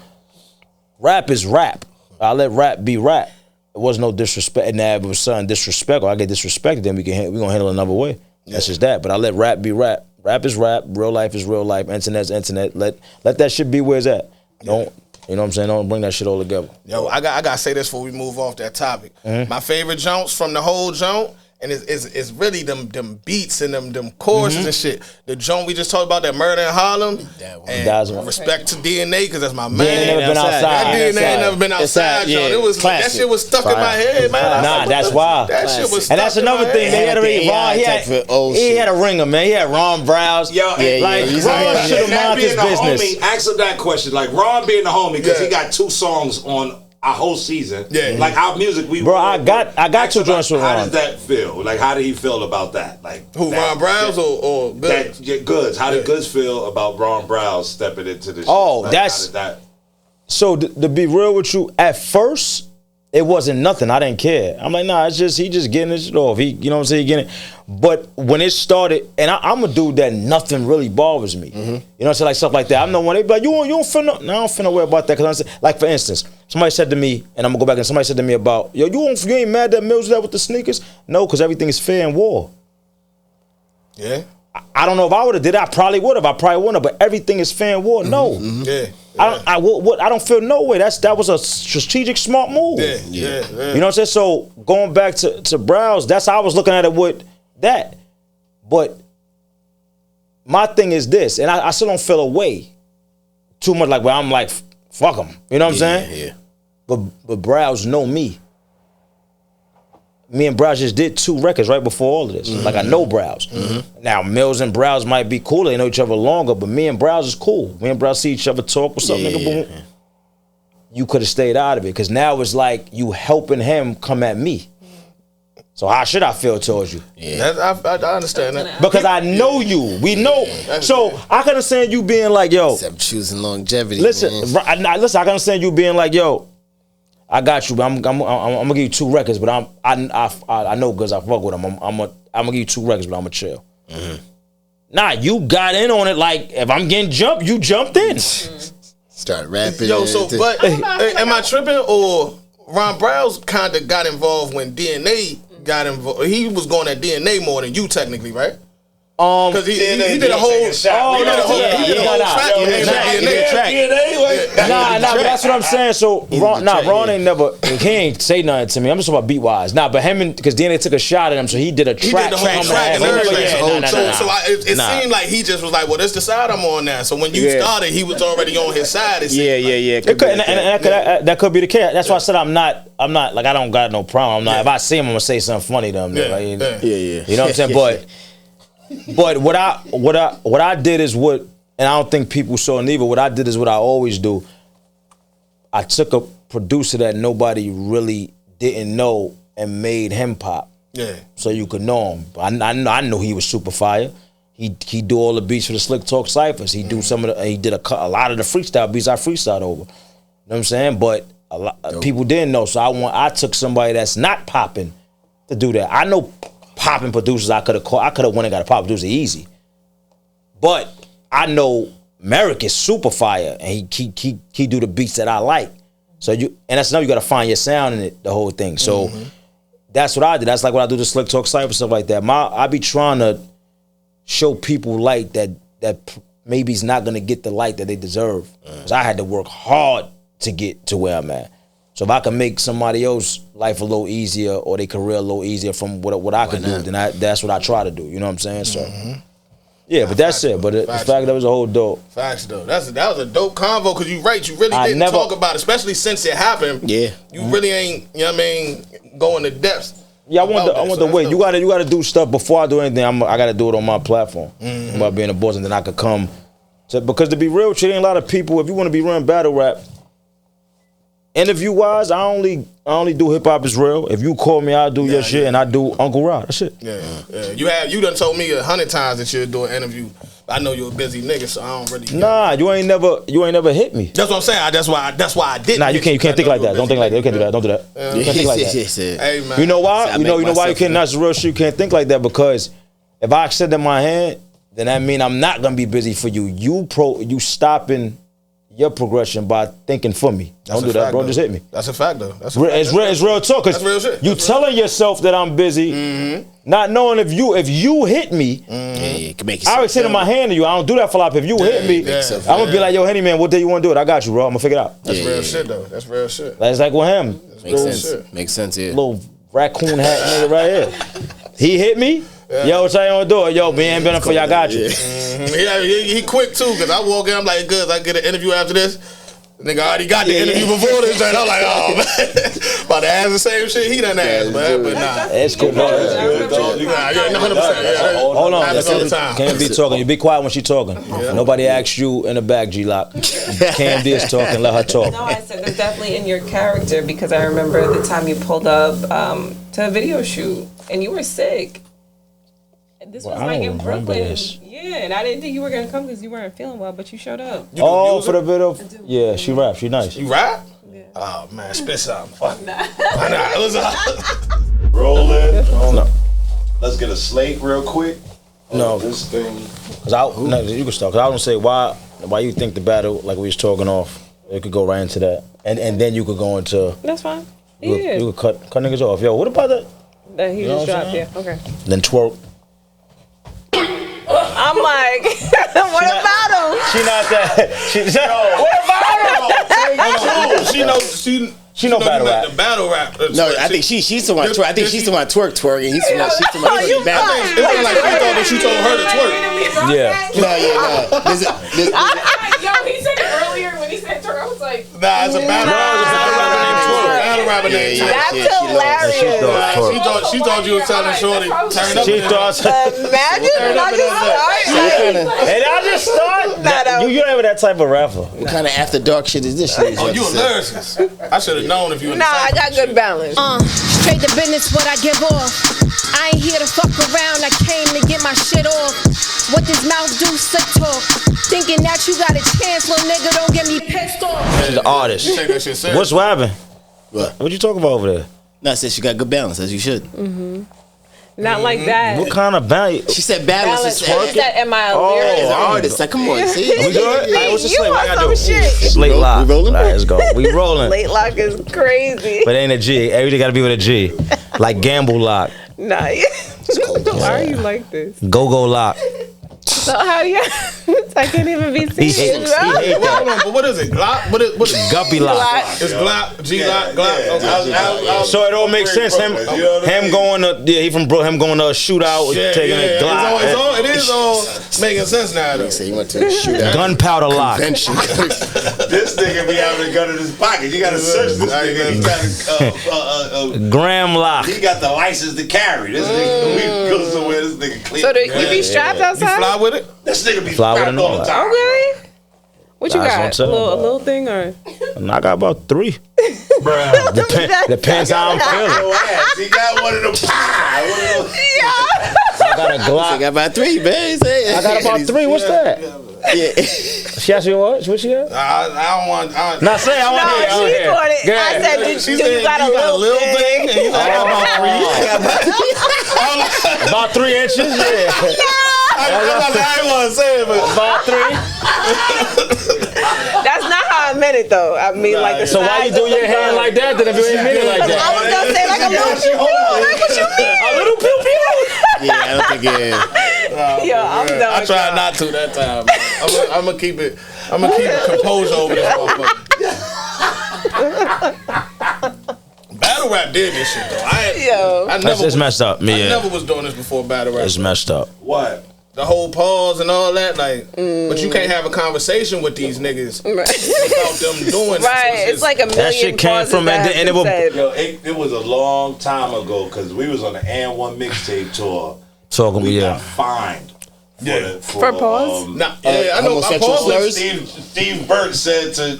rap is rap. I let rap be rap. It was no disrespect. Now if it was something disrespectful, I get disrespected, then we gonna handle it another way. That's just that. But I let rap be rap. Rap is rap. Real life is real life. Internet's internet. Let that shit be where it's at. Don't. You know what I'm saying? Don't bring that shit all together. Yo, I gotta say this before we move off that topic. My favorite joints from the whole joint, and it's really them beats and them choruses and shit. The joint we just talked about, that Murder in Harlem, and respect to DNA because that's my man. DNA never been outside. That DNA ain't never been outside, John. It was that shit was stuck in my head, man. That's wild. That shit was stuck and that's another thing. They had he had a ringer, man. He had Ron Browse. Yo, Ron should have minded his business. Homie, ask him that question. Like Ron being the homie because he got 2 songs on our whole season. Yeah. Like our music, I got 2 joints with Ron. How does that feel? Like how did he feel about that? Like who, Ron Browse or Goods? Goods. How did Goods feel about Ron Browse stepping into this? Oh, shit? So to be real with you, at first it wasn't nothing. I didn't care. I'm like, nah, it's just he just getting his shit off. You know what I'm saying? He getting it. But when it started, and I'm a dude that nothing really bothers me. You know what I'm saying? Like stuff like that. I'm the one they be like, you don't feel no. No, I don't feel no way about that. Cause like for instance, somebody said to me, and I'm gonna go back and somebody said to me about, yo, you ain't mad that Mills was there with the sneakers? No, cause everything is fair in war. Yeah. I don't know if I would have did it. I probably would have. I probably wouldn't have. But everything is fair in war. No. Yeah. I don't feel no way. That was a strategic, smart move. Yeah. You know what I'm saying? So going back to Browse, that's how I was looking at it with that. But my thing is this, and I still don't feel away too much like where I'm like, fuck them. You know what I'm saying? Yeah. But Browse know me. Me and Browse just did 2 records right before all of this. Like I know Browse. Now Mills and Browse might be cool. They know each other longer, but me and Browse is cool. Me and Browse see each other talk. What's up, nigga? Boom. You could have stayed out of it because now it's like you helping him come at me. So how should I feel towards you? Yeah, I understand that because I know you. We know. So I can understand you being like, yo. Except choosing longevity. Listen, I can understand you being like, yo. I got you, but I'm gonna give you 2 records, but I know because I fuck with them. I'm gonna give you 2 records, but I'm gonna chill. Nah, you got in on it like if I'm getting jumped, you jumped in. Start rapping. Yo, so but am I tripping or Ron Browse kind of got involved when DNA got involved? He was going at DNA more than you technically, right? Because he did a whole track. Nah, but that's what I'm saying. So Ron ain't never, he ain't say nothing to me. I'm just talking about beat wise. Nah, but him because DNA took a shot at him, so he did a track. He did the whole track and everything. So it seemed like he just was like, well, this the side I'm on now. So when you started, he was already on his side. Yeah. That could be the case. That's why I said I'm not like I don't got no problem. If I see him, I'm gonna say something funny to him. Yeah. You know what I'm saying? But what I did is what, and I don't think people saw neither. What I did is what I always do. I took a producer that nobody really didn't know and made him pop. Yeah. So you could know him. I know he was super fire. He do all the beats for the Slick Talk Cyphers. He do some of the. He did a lot of the freestyle beats I freestyled over. You know what I'm saying? But a lot people didn't know. So I took somebody that's not popping to do that. I know popping producers I could have called. I could have went and got a pop producer easy. But I know Merrick is super fire and he do the beats that I like. So and that's now you gotta find your sound in it, the whole thing. So that's what I did. That's like what I do the Slick Talk Cypher, stuff like that. I be trying to show people light that maybe it's not gonna get the light that they deserve. Cause I had to work hard to get to where I'm at. So if I can make somebody else's life a little easier or their career a little easier from what I could do, then that's what I try to do. You know what I'm saying? So yeah, but that's it. But the fact that was a whole dope. Facts though. That was a dope convo because you right. You really didn't talk about it, especially since it happened. Yeah. You really ain't, you know what I mean, going to depths. Yeah, I want the way. You gotta do stuff before I do anything. I gotta do it on my platform. About being a boss, and then I could come. Because to be real, ain't a lot of people. If you want to be running battle rap, interview wise, I only do hip hop is real. If you call me, I'll do your shit, and I do Uncle Rod. That's it. Yeah. You done told me 100 times that you'll do an interview. I know you're a busy nigga, so I don't really. Nah, you ain't never hit me. That's what I'm saying. That's why I didn't. Nah, you can't think like that. Don't think like that. You can't do that. Don't do that. You can't think like that. Hey man. You know why? You know why you can't? That's real shit. You can't think like that because if I extend my hand, then that mean I'm not gonna be busy for you. You stopping your progression by thinking for me. Don't do that, bro. Just hit me. That's a fact, though. It's real talk. Cause real shit. You telling yourself that I'm busy, not knowing if you hit me. It can make I always sit in my hand to you. I don't do that for a lot. If you hit me, I'm gonna be like, yo, Hennyman, what day you want to do it? I got you, bro. I'm gonna figure it out. That's real shit, though. That's real shit. That's like with him. Makes sense. Yeah. Little raccoon hat nigga right here. He hit me. Yo, what y'all gonna do it? Yo, man, been for y'all got you. He quick too, cause I walk in, I'm like, good, I get an interview after this. Nigga already got the interview before this, and I'm like, oh man, about to ask the same shit he done asked, but nah. It's cool, bro. Hold on, Cam D talking. You be quiet when she talking. Nobody asks you in the back, G-Lock. Cam D is talking. Let her talk. No, I said it's definitely in your character because I remember the time you pulled up to a video shoot and you were sick. This was like in Brooklyn. Yeah, and I didn't think you were gonna come because you weren't feeling well, but you showed up. Oh, for the video? Yeah, she rap. She nice. You rap? Yeah. Oh man, spit something. Fuck. Rolling. No. Let's get a slate real quick. No, this thing. Cause you can start. Cause I was gonna say why you think the battle like we was talking off. It could go right into that, and then you could go into. That's fine. You could cut niggas off. Yo, what about that? That he just dropped. Yeah. Okay. Then twerk. I'm like, what about him? She not that. What about him? She know battle rap. The battle rap. No, I think she's the one twerk. I think she's the one twerk, and he's the one battle. It wasn't like she thought that she told her to twerk. Yeah. No. Yo, he said it earlier when he said twerk. I was like, nah, it's a battle rapper named Twerk. That's hilarious. She thought you was telling Shorty, turn up. She thought. Imagine I just start. You ain't that type of rapper. What kind of after dark shit is this shit? Oh, you a lyricist. I should have known if you were Nah, I got good balance. Straight to business, what I give off. I ain't here to fuck around, I came to get my shit off. What this mouth do, sick talk. Thinking that you got a chance, little nigga, don't get me pissed off. She's an artist. You take that shit serious. What's happening? What you talking about over there? No, I said she got good balance, as you should. not like that. What kind of balance? She said balance. She said, am I a lyric? As an artist, like, come on, see? We good? All right, what's the slate? What I gotta do? Shit. Slate lock. We rolling? All right, let's go. We rolling. Late lock is crazy. But it ain't a G. Everything gotta be with a G. Like gamble lock. Nah. Why are you like this? Go lock. So how do you? I can't even be He serious. hate that. Hold on, but what is it? Glock? What is Guppy lock. It's Glock, G-Lock, Glock. Okay. So it all makes sense. Him going to he from him going to a shootout, taking a Glock. It is all making sense now. Though. He went to a shootout. Gunpowder lock. This nigga be having a gun in his pocket. You gotta search this nigga. He got Gram lock. He got the license to carry. This nigga, we go somewhere. This nigga clean. So you be strapped outside? You fly with it? This nigga be Fly with strapped it all the time. Okay. What you That's got? what I'm A little thing or? I got about 3. Bruh. Depends how I'm feeling. He got one of them. I got a Glock. I got about 3, man. I got about 3. What's that? Yeah. She asked you what? What she got? I don't want. Not say I want to hear. She got it. I said, do you got a little thing? And he's like, I got about 3. About 3 inches, yeah. I didn't want to say it, but About 3. That's not how I meant it, though. I mean, like the So why you do your hand like that then if you ain't mean it like I that? was gonna say like a little pew pew. Like what you mean? A little pew pew. Yeah, I don't think Yo, I'm done. I tried not to that time. I'm gonna keep it. I'm gonna keep it composed over this motherfucker. Battle rap did this shit though. It's messed up. I never was doing this before battle rap. It's messed up. What? The whole pause and all that, like, but you can't have a conversation with these niggas without them doing Right, it's like a million that shit came from and it was. It was a long time ago because we was on the And1 mixtape tour. Talking we yeah. got fined. For pause? I know. Pause. Steve Burt said to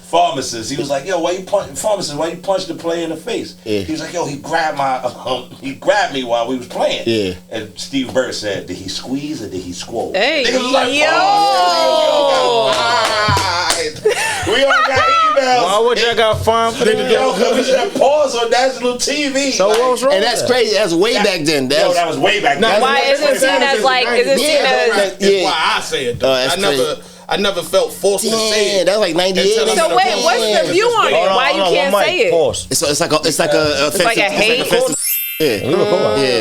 pharmacist, he was like, "Yo, why you punch the player in the face?" Yeah. He was like, "Yo, he grabbed me while we was playing." Yeah. And Steve Burt said, "Did he squeeze or did he squoze?" Hey, niggas was like, we all got emails. Why would y'all got fined for that? Yo, we should have paused on national TV. So what was wrong? And that's crazy. That's way back then. That was way back then. Why is it seen as like? Is it seen as? That's why I say it though. I never felt forced to say it. That was like 98. So wait, what's the view on it? Why you can't say it? It's like a hate. Yeah.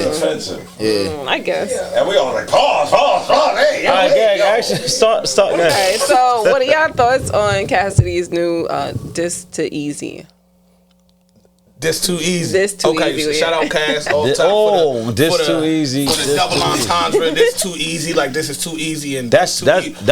Offensive. Yeah. I guess. And we all like, pause, hey. All right, actually, start. Okay, so what are y'all thoughts on Cassidy's new diss to Eazy? This too easy. This too okay, easy. So shout out Cass all the time. This too easy. For the double entendre. This too easy. Like this is too easy and that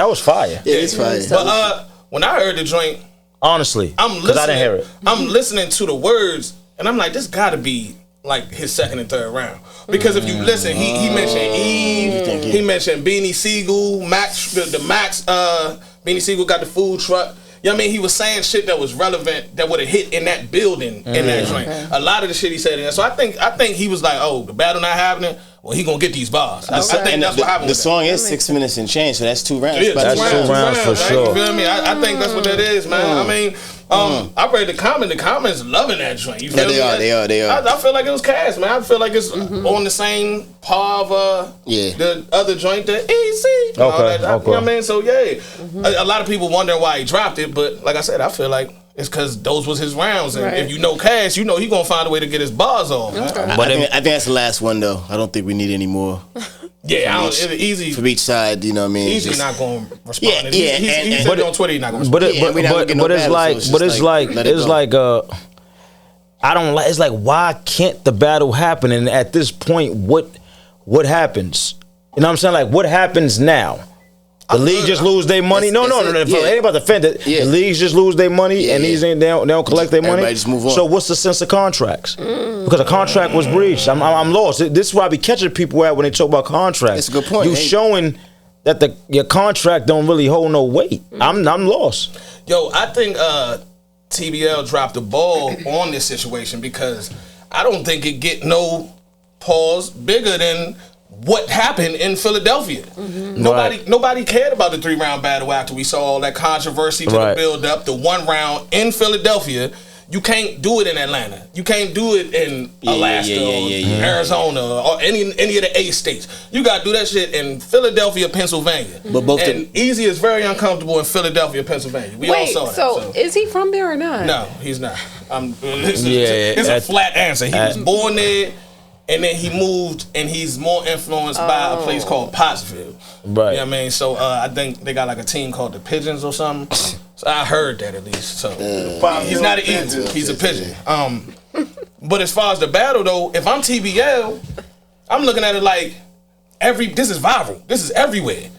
was fire. Yeah, it's fire. But when I heard the joint, honestly, because I didn't hear it. I'm listening to the words and I'm like, this gotta be like his second and third round. Because if you listen, he mentioned Eve, he mentioned Beanie Siegel, Max, Beanie Siegel got the food truck. You know what I mean? He was saying shit that was relevant that would have hit in that building in that joint. A lot of the shit he said in there. So I think he was like, oh, the battle not happening. Well, he gonna get these bars. I think that's what happened. The song is 6 minutes and change, so that's 2 rounds. Yeah, that's 2 rounds for sure. You feel me? I think that's what that is, man. I mean, I read the comments loving that joint. You feel me? They are. I feel like it was Cass, man. I feel like it's on the same par of the other joint, the Eazy. Okay. You know what I mean? So yeah, a lot of people wondering why he dropped it, but like I said, I feel like it's because those was his rounds, and if you know Cash, you know he gonna find a way to get his bars off. But I think that's the last one though. I don't think we need any more. Yeah, Eazy from each side. You know what I mean? Eazy not going to respond. He said on Twitter he's not going to respond. But it's like I don't like. It's like, why can't the battle happen? And at this point, what happens? You know what I'm saying? Like, what happens now? The league just lose their money. No. Ain't about to defend it. The leagues just lose their money, and these they don't collect their money. Just move on. So what's the sense of contracts? Because a contract was breached. I'm lost. This is why I be catching people at when they talk about contracts. That's a good point. You showing that your contract don't really hold no weight. I'm lost. Yo, I think TBL dropped the ball on this situation because I don't think it get no pause bigger than what happened in Philadelphia. Nobody cared about the 3-round battle after we saw all that controversy to the build up. The 1 round in Philadelphia, you can't do it in Atlanta. You can't do it in Alaska or Arizona or any of the 8 states. You gotta do that shit in Philadelphia, Pennsylvania. But Eazy is very uncomfortable in Philadelphia, Pennsylvania. We all saw that. So is he from there or not? No, he's not. It's a flat answer. He was born there. And then he moved, and he's more influenced by a place called Pottsville. Right. You know what I mean? So I think they got like a team called the Pigeons or something. So I heard that at least. So he's not an eagle. He's a pigeon. But as far as the battle, though, if I'm TBL, I'm looking at it like this is viral. This is everywhere.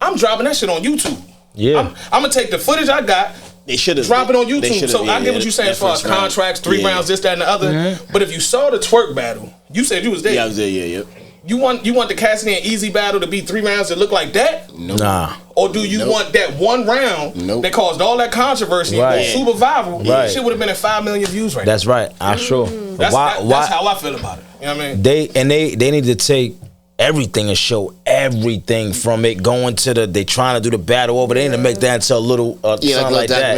I'm dropping that shit on YouTube. Yeah. I'm going to take the footage I got. They should have drop it on YouTube. So I get what you're saying as far as contracts, 3 rounds, this, that, and the other. But if you saw the twerk battle, you said you was there. Yeah, I was there. Yeah. You want the Cassidy and Eazy battle to be 3 rounds that look like that? Nope. Nah. Or do you want that 1 round that caused all that controversy and super viral? Right. Shit would have been at 5 million views right now. That's right. I'm sure. That's how I feel about it. You know what I mean? They need to take everything and show everything from it going to they trying to do the battle over. They need to make that into a little something like that.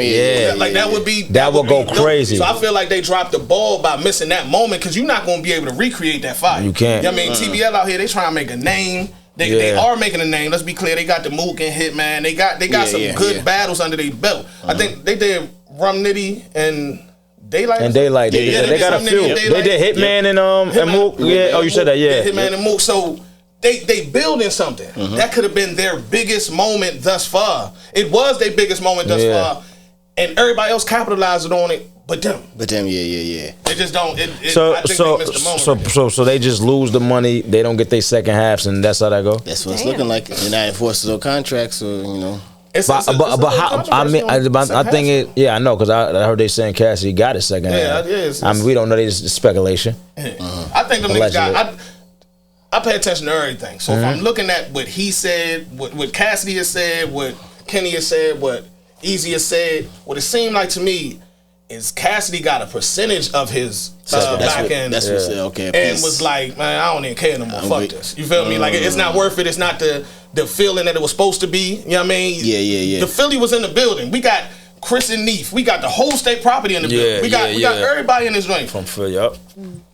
That would go crazy. So I feel like they dropped the ball by missing that moment because you're not going to be able to recreate that fire. You can't. You know what I mean? TBL out here, they trying to make a name. They are making a name. Let's be clear. They got the Mook and Hitman. They got some good battles under their belt. I think they did Rum Nitty and Daylight. They got a few. They did Hitman and Mook. Yeah. Oh, you said that. Yeah. Hitman and Mook. So they building something. That could have been their biggest moment thus far. It was their biggest moment thus far, and everybody else capitalized on it. But them, yeah. They just don't. I think they missed the moment. So they just lose the money. They don't get their second halves, and that's how that go. That's what it's looking like. They're not enforcing no contracts, or But how? I mean, I think it. Yeah, I know because I heard they saying Cassidy got his second half. I mean, we don't know. This is speculation. I think them niggas got. I pay attention to everything. So if I'm looking at what he said, what Cassidy has said, what Kenny has said, what Eazy has said, what it seemed like to me is Cassidy got a percentage of his back end. That's what said, okay. And was like, man, I don't even care no more. Fuck this. You feel me? Like it's not worth it. It's not the feeling that it was supposed to be. You know what I mean? Yeah. The Philly was in the building. We got Chris and Neef. We got the whole state property in the building. We got everybody in this ring. From Philly, yep.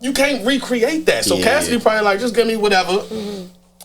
You can't recreate that. So Cassidy probably like, just give me whatever.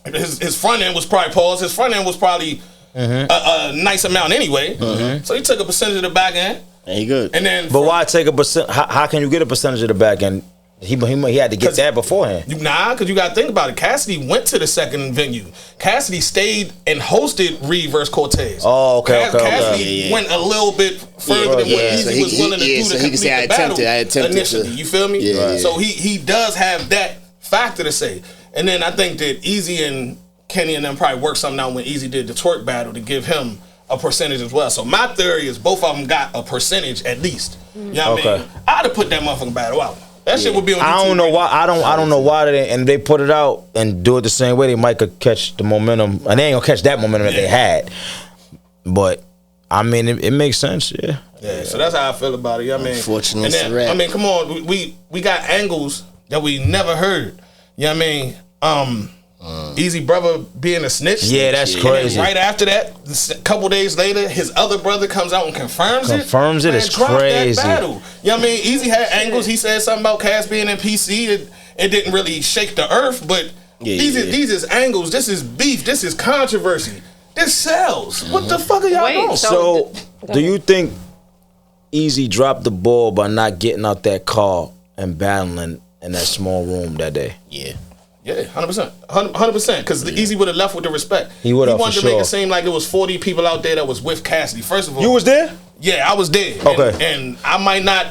His front end was probably paused. His front end was probably a nice amount anyway. So he took a percentage of the back end. And he good. And then, but why take a percent? How can you get a percentage of the back end? He had to get that beforehand. Because you got to think about it. Cassidy went to the second venue. Cassidy stayed and hosted Reed versus Cortez. Oh, okay. Cassidy went a little bit further than what Eazy was willing to do to complete the battle initially. You feel me? Yeah. So he does have that factor to say. And then I think that Eazy and Kenny and them probably worked something out when Eazy did the twerk battle to give him a percentage as well. So my theory is both of them got a percentage at least. You know what I mean? I'd have put that motherfucking battle out. That shit would be on YouTube. I don't know why. I don't know why they put it out and do it the same way. They might could catch the momentum, and they ain't gonna catch that momentum that they had. But I mean, it makes sense. Yeah. So that's how I feel about it. You know what I mean? Unfortunately, I mean, come on, we got angles that we never heard. You know what I mean? Eazy brother being a snitch. Yeah, that's crazy. And right after that, a couple days later, his other brother comes out and confirms it. It's crazy. That battle. You know what I mean? Eazy had angles. He said something about Cass being in PC. It didn't really shake the earth, but these is angles. This is beef. This is controversy. This sells. What the fuck are y'all doing? So, do you think Eazy dropped the ball by not getting out that car and battling in that small room that day? Yeah. Yeah, 100%. 100%. Because Eazy would have left with the respect. He would have, wanted to make it seem like it was 40 people out there that was with Cassidy. First of all, you was there? Yeah, I was there. Okay. And I might not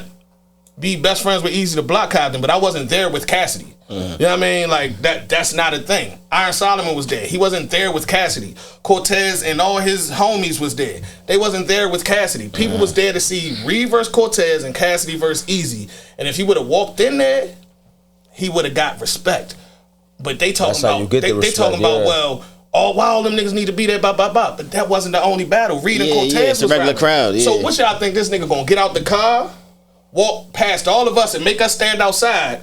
be best friends with Eazy the Block Captain, but I wasn't there with Cassidy. You know what I mean? Like that's not a thing. Iron Solomon was there. He wasn't there with Cassidy. Cortez and all his homies was there. They wasn't there with Cassidy. People was there to see Reed versus Cortez and Cassidy versus Eazy. And if he would have walked in there, he would have got respect. But they talking about they talking about well, why all them niggas need to be there, but that wasn't the only battle. Reed and Cortez was a regular crowd. Yeah. So what y'all think this nigga gonna get out the car, walk past all of us and make us stand outside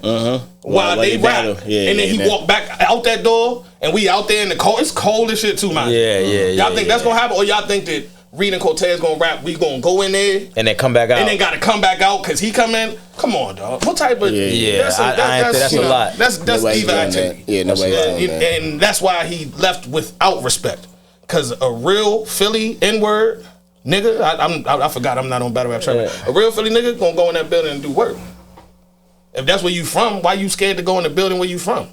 while they rap, and then he walk back out that door and we out there in the cold? It's cold as shit too, man. Y'all think that's gonna happen, or y'all think that Reed and Cortez gonna rap? We gonna go in there and then come back out, and then gotta come back out because he come in. Come on, dog. What type of? That's a lot. That's diva activity. Yeah, nobody. And that's why he left without respect. Because a real Philly N-word nigga, I forgot I'm not on battle rap channel. A real Philly nigga gonna go in that building and do work. If that's where you from, why you scared to go in the building where you from?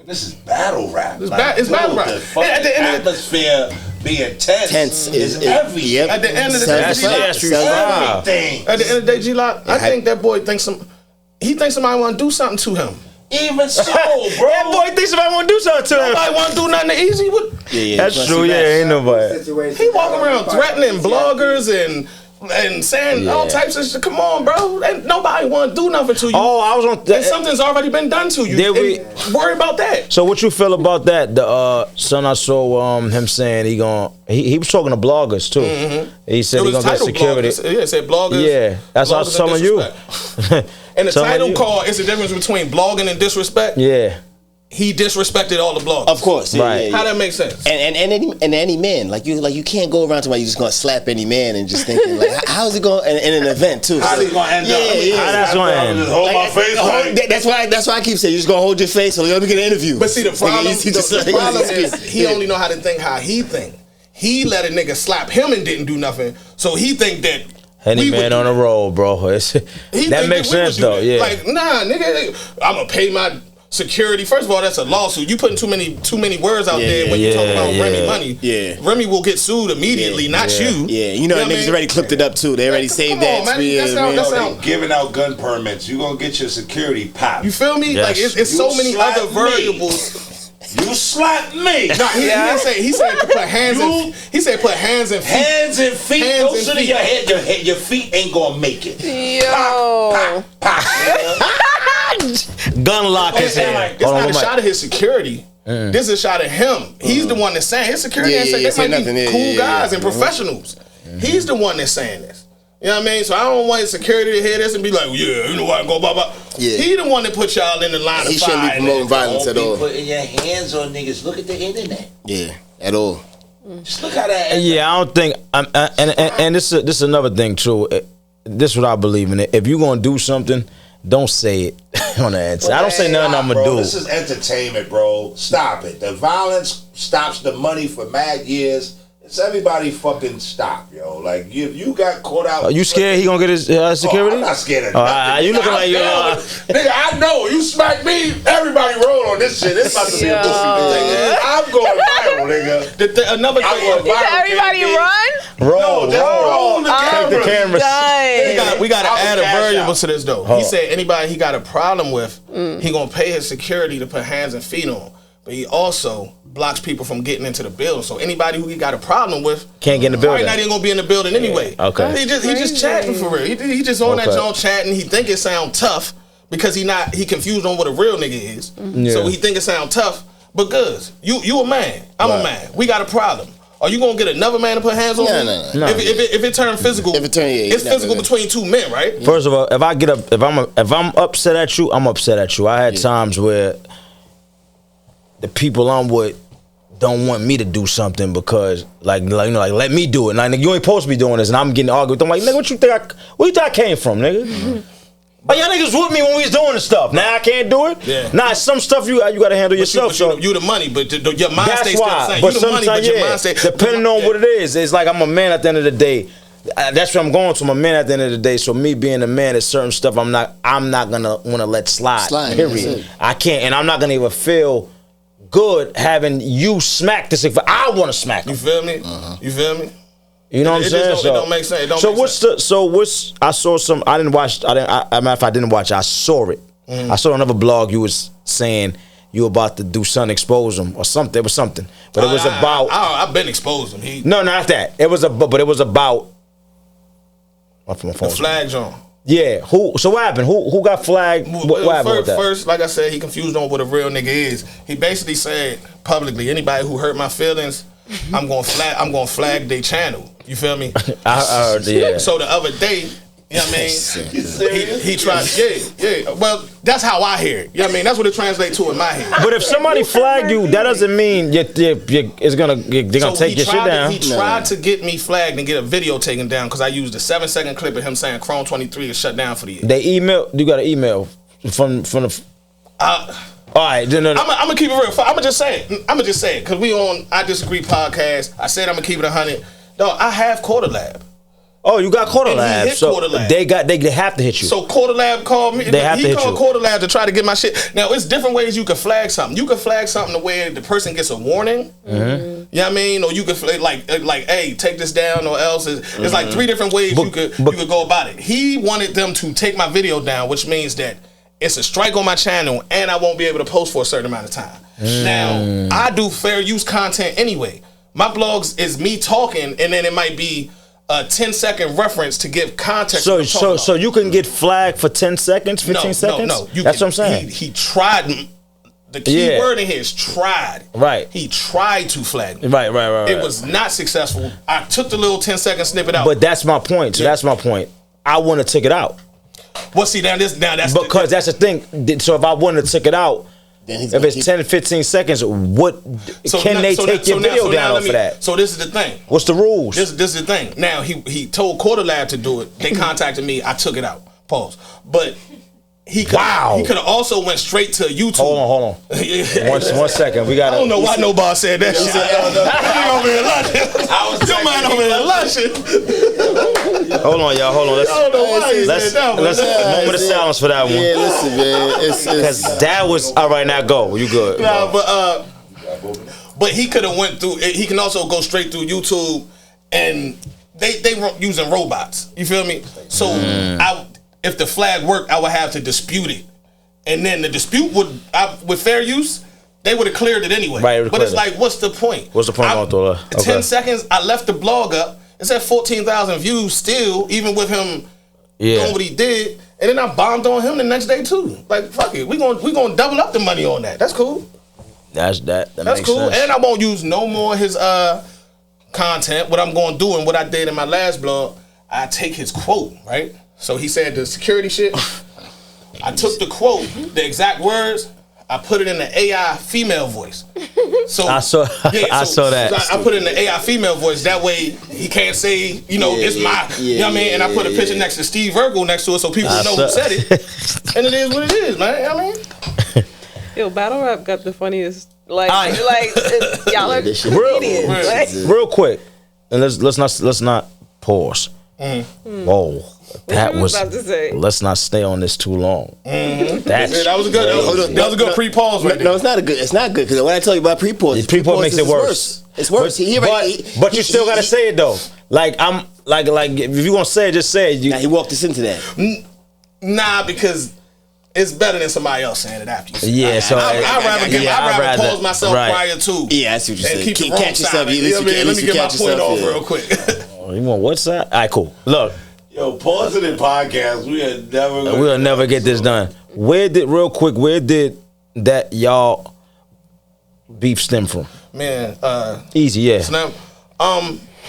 This is battle rap. It's battle rap. At the atmosphere being tense is everything. Yep. At the end of the day, everything. At the end of the day, G-Lock, I think that boy thinks somebody want to do something to him. Even so, bro. That boy thinks somebody want to do something to him. Nobody want to do nothing to Eazy. Yeah, that's true. Yeah, ain't nobody. He walking around threatening bloggers and saying all types of shit. Come on, bro. Ain't nobody want to do nothing to you. Oh, I was on. And something's already been done to you. Worry about that. So what you feel about that? The son, I saw him saying he was talking to bloggers too. He said he gonna get security. It said bloggers. Yeah, that's how some of you. And the title call is the difference between blogging and disrespect. Yeah. He disrespected all the bloggers. Of course, right? How that makes sense? And any man, like you can't go around to where you just gonna slap any man and just thinking like, how's it going in an event too? How's it gonna end up? How that's gonna end? Just hold my face. That's why I keep saying you just gonna hold your face. So let me get an interview. But see, the problem is he only know how to think how he think. He let a nigga slap him and didn't do nothing, so he think that. Hennyman on the road, bro. That makes sense though. Yeah. Like nigga, I'm gonna pay my security. First of all, that's a lawsuit. You putting too many words out there when you talk about Remy money. Yeah. Remy will get sued immediately, not you. Yeah, you know niggas already clipped it up too. They already saved that. That's giving out gun permits. You gonna get your security pop. You feel me? Yes. Like it's so many other variables. You slapped me. No, he didn't say. He said to put hands. He said put hands and feet. Hands and feet. Go to your head. Your feet ain't gonna make it. Yo. Pop. Gun lock his hand. Like, this not a shot of his security. This is a shot of him. He's the one that's saying his security. They might be cool guys and professionals. He's the one that's saying this. You know what I mean? So I don't want his security to hear this and be like, you know what, go blah blah. Yeah. He the one that put y'all in the line of fire. He shouldn't be promoting violence at all. Putting your hands on niggas. Look at the internet. Yeah, at all. Just look how that. Yeah, I don't think. And this is another thing too. This is what I believe in. If you gonna do something, don't say it on the inside. I don't say nothing I'm gonna do. This is entertainment, bro. Stop it. The violence stops the money for mad years. It's everybody fucking stop, yo. Like you got caught out. Are you scared he gonna get his security? I'm not scared of nothing. You looking like you're nigga, I know. You smack me, everybody roll on this shit. It's about to be a goofy thing. I'm going viral, nigga. Another thing. Everybody run? Roll the cameras. We got to add a variable to this though. He said anybody he got a problem with, he gonna pay his security to put hands and feet on. But he also blocks people from getting into the building. So anybody who he got a problem with can't get in the building. Not even gonna be in the building anyway. Okay. He just chatting for real. He just on that joint chatting. He think it sound tough because he confused on what a real nigga is. So he think it sound tough. But good, you a man. I'm a man. We got a problem. Are you gonna get another man to put hands on me? No. If it turn physical, it's physical between two men, right? First of all, if I'm upset at you, I'm upset at you. I had times where the people I'm with don't want me to do something because like let me do it. Like you ain't supposed to be doing this, and I'm getting argued with them. Like nigga, what you think I came from, nigga? But y'all niggas with me when we was doing the stuff. Now I can't do it. Yeah. Nah, some stuff you gotta handle yourself. You the money, but your mind stays still the same. But sometimes, your mind stays. Depending on what it is, it's like I'm a man at the end of the day. That's what I'm going to. I'm a man at the end of the day. So me being a man, there's certain stuff I'm not gonna want to let slide. Period. I can't, and I'm not gonna even feel good having you smack this. If I want to smack him. You feel me? You feel me? You know what I'm saying? It don't make sense. I saw some. I didn't watch. Matter of fact, I didn't watch. I saw it. I saw another blog. You was saying you were about to do something, expose him or something. It was something, but it was about. I've been exposed him. No, not that. It was but it was about. My phone. The flag John. Yeah. Who? So what happened? Who got flagged? What happened with that? First, like I said, he confused on what a real nigga is. He basically said publicly, anybody who hurt my feelings, I'm gonna flag their channel. You feel me? I heard. Yeah. So the other day, you know what I mean? He tried. Yeah. Well, that's how I hear it. You know what I mean? That's what it translates to in my head. But if somebody flagged you, that doesn't mean they're gonna take your shit down. He tried to get me flagged and get a video taken down because I used a 7-second clip of him saying Chrome 23 is shut down for the year. They emailed. You got an email from the. All right, no. I'm gonna keep it real. I'm gonna just say it because we on I Disagree podcast. I said I'm gonna keep it 100. Dog, I have Quarter Lab. Oh, you got Quarter Lab. So Quarter Lab. they have to hit you. So Quarter Lab called me. He called Quarter Lab to try to get my shit. Now it's different ways you can flag something. You can flag something the way the person gets a warning. You know what I mean? Or you could like, hey, take this down, or else it's like 3 different ways you could go about it. He wanted them to take my video down, which means that it's a strike on my channel and I won't be able to post for a certain amount of time. Now I do fair use content anyway. My blogs is me talking, and then it might be a 10-second reference to give context. So you can get flagged for 10 seconds, 15 seconds? No. That's what I'm saying. He tried. The key word in here is tried. Right. He tried to flag me. Right. It was not successful. I took the little 10-second snippet out. But that's my point. So that's my point. I want to take it out. Well, see, that's because that's the thing. So if I wanted to take it out, if it's 10 to 15 seconds, can they take your video down off of that? So this is the thing. What's the rules? This is the thing. Now he told Quarter Lab to do it. They contacted me. I took it out. Pause. But he could have also went straight to YouTube. Hold on. One second. We got. I don't know why no boss said that shit. Your man over here lunching. Hold on, y'all. Hold on. Let's moment of silence for that one. Yeah, listen, man. Because that was all right. Now go. You good? Nah, but he could have went through. He can also go straight through YouTube, and they were using robots. You feel me? So if the flag worked, I would have to dispute it, and then the dispute with fair use, they would have cleared it anyway. Right, but it's like, what's the point? What's the point? 10 seconds. I left the blog up. It's at 14,000 views still, even with him doing what he did, and then I bombed on him the next day too. Like, fuck it, we gonna double up the money on that. That's cool. That's makes cool. Sense. And I won't use no more of his content. What I'm gonna do and what I did in my last blog, I take his quote, right? So he said the security shit. I took the quote, the exact words, I put it in the AI female voice. So I saw that. I put it in the AI female voice. That way he can't say, it's my, you know what I mean? And I put a picture next to Steve Virgo next to it so people know who said it. And it is what it is, man. I mean. Yo, battle rap got the funniest. Y'all are comedians. Real quick, and let's not pause. Whoa. That was. Let's not stay on this too long. That was a good. That was a good pre-pause right there. No, it's not a good. It's not good because when I tell you about pre-pause, pre-pause makes it worse. It's worse. But you still gotta say it though. Like I'm like if you gonna say it, just say it. Now he walked us into that. Nah, because it's better than somebody else saying it after you say it. Yeah, so I'd rather pause myself prior to. Yeah, I see what you're saying. Keep catch yourself. Let me get my point off real quick. You want what's that? All right, cool. Look. Yo, pausing in podcast, we'll never get this done. Where did that y'all beef stem from? Man, Easy, yeah. Snap.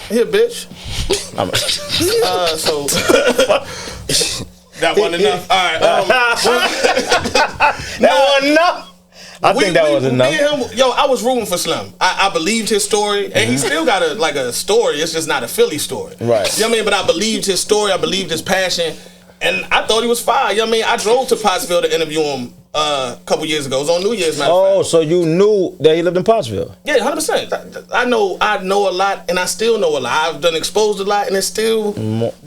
Here, bitch. So that wasn't enough. All right. That wasn't enough. I think that was enough. I was rooting for Slim. I believed his story, and he still got a story. It's just not a Philly story. Right. You know what I mean? But I believed his story. I believed his passion, and I thought he was fire. You know what I mean? I drove to Pottsville to interview him a couple years ago. It was on New Year's. Oh, so you knew that he lived in Pottsville? Yeah, 100%. I know a lot, and I still know a lot. I've done exposed a lot, and it's still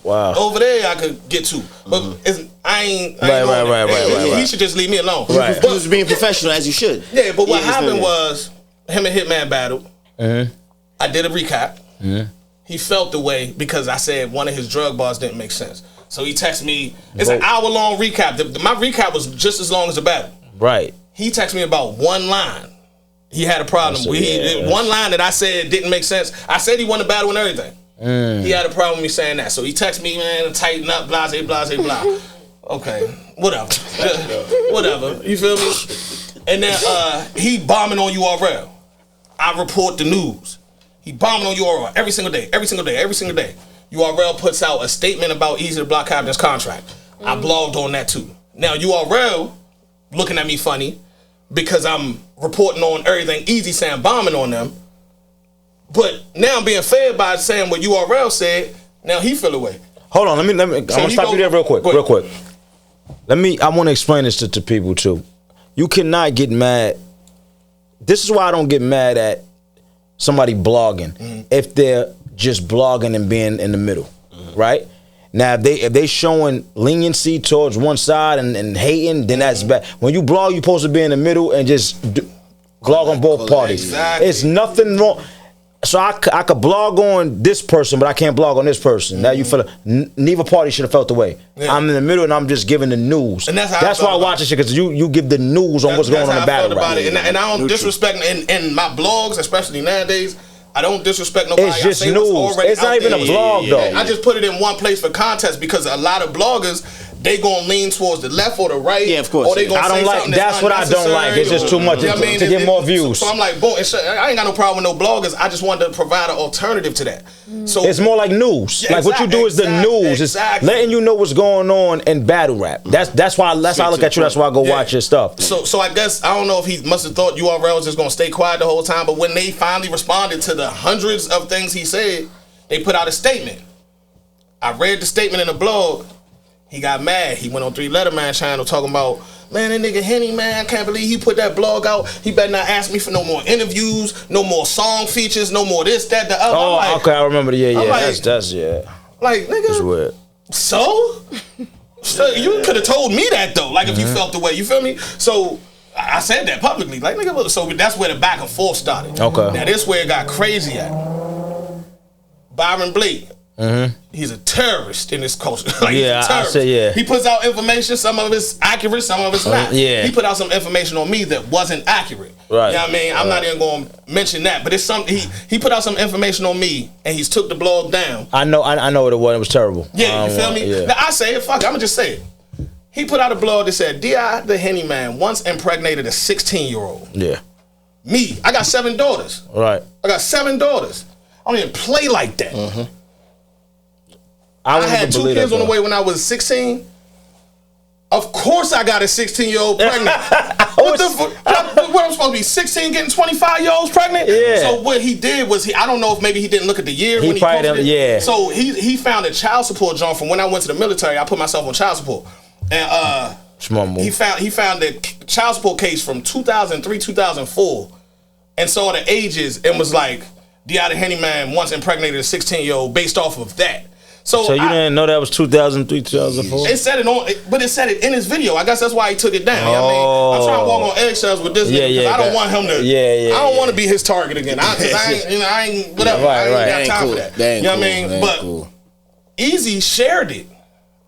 over there I could get to. But I ain't right. He should just leave me alone. Right. But was being professional as you should. Yeah, but what happened was him and Hitman battled. I did a recap. He felt the way because I said one of his drug bars didn't make sense. So he texted me. It's an hour-long recap. My recap was just as long as the battle. Right. He texted me about one line. He had a problem. One line that I said didn't make sense. I said he won the battle and everything. He had a problem with me saying that. So he texted me, man, tighten up, blah, blah, blah, blah. Okay, whatever. Whatever. You feel me? And then he bombing on URL. I report the news. He bombing on URL every single day. URL puts out a statement about Eazy the Block Captain's contract. I blogged on that too. Now URL looking at me funny because I'm reporting on everything Eazy saying bombing on them. But now I'm being fed by saying what URL said. Now he feel away. Hold on, let me. I'm gonna stop you there real quick. I want to explain this to people too. You cannot get mad. This is why I don't get mad at somebody blogging if they're just blogging and being in the middle, right? Now, if they showing leniency towards one side and hating, then that's bad. When you blog, you're supposed to be in the middle and just blog on both parties. Exactly. It's nothing wrong. So I could blog on this person, but I can't blog on this person. Now you feel neither party should have felt the way. Yeah. I'm in the middle and I'm just giving the news. And that's why I watch this shit, because you give the news on what's going on in the battle. And I don't disrespect in my blogs, especially nowadays. I don't disrespect nobody. It's just news. It's not even a blog though. I just put it in one place for context because a lot of bloggers, they gonna lean towards the left or the right. Yeah, of course. Or they gonna I don't like. That's what I don't like. It's just too much to get more views. So I'm like, boom. I ain't got no problem with no bloggers. I just wanted to provide an alternative to that. So it's more like news. Yeah, like what you do is the news. It's letting you know what's going on in battle rap. That's why I look at you. That's why I go watch your stuff. So I guess I don't know if he must have thought URL was just gonna stay quiet the whole time. But when they finally responded to the hundreds of things he said, they put out a statement. I read the statement in the blog. He got mad. He went on 3 Letterman channel talking about, man, that nigga Hennyman, I can't believe he put that blog out. He better not ask me for no more interviews, no more song features, no more this, that, the other. Oh, like, okay, I remember. Yeah. Like, that's yeah. Like, nigga. That's weird. So you could have told me that though. Like if you felt the way, you feel me? So I said that publicly. Like nigga, so that's where the back and forth started. Okay. Now this where it got crazy at. Byron Blake. He's a terrorist in this culture. Like, I say yeah. He puts out information, some of it's accurate, some of it's not. Yeah. He put out some information on me that wasn't accurate. Right. You know what I mean? I'm not even going to mention that, but it's something he put out some information on me and he's took the blog down. I know what it was. It was terrible. Yeah, you feel me? Yeah. Now I say it, fuck it, I'm gonna just say it. He put out a blog that said, D.I. the Hennyman once impregnated a 16-year-old. Yeah. Me, I got 7 daughters. Right. I got 7 daughters. I don't even play like that. I had 2 kids on the way when I was 16. Of course I got a 16-year-old pregnant. What I'm supposed to be 16 getting 25-year-olds pregnant? Yeah. So what he did was I don't know if maybe he didn't look at the year when he posted it. Yeah. So he found a child support joint from when I went to the military. I put myself on child support. And he found the child support case from 2003, 2004 and saw the ages and was like, D.I. the Hennyman once impregnated a 16-year-old based off of that. So you didn't know that was 2003, 2004? It said but it said it in his video. I guess that's why he took it down. You know what I mean? I'm trying to walk on eggshells with this nigga because I don't want him to. I don't want to be his target again. I ain't whatever. I ain't got time for that. You know what I mean? But Eazy shared it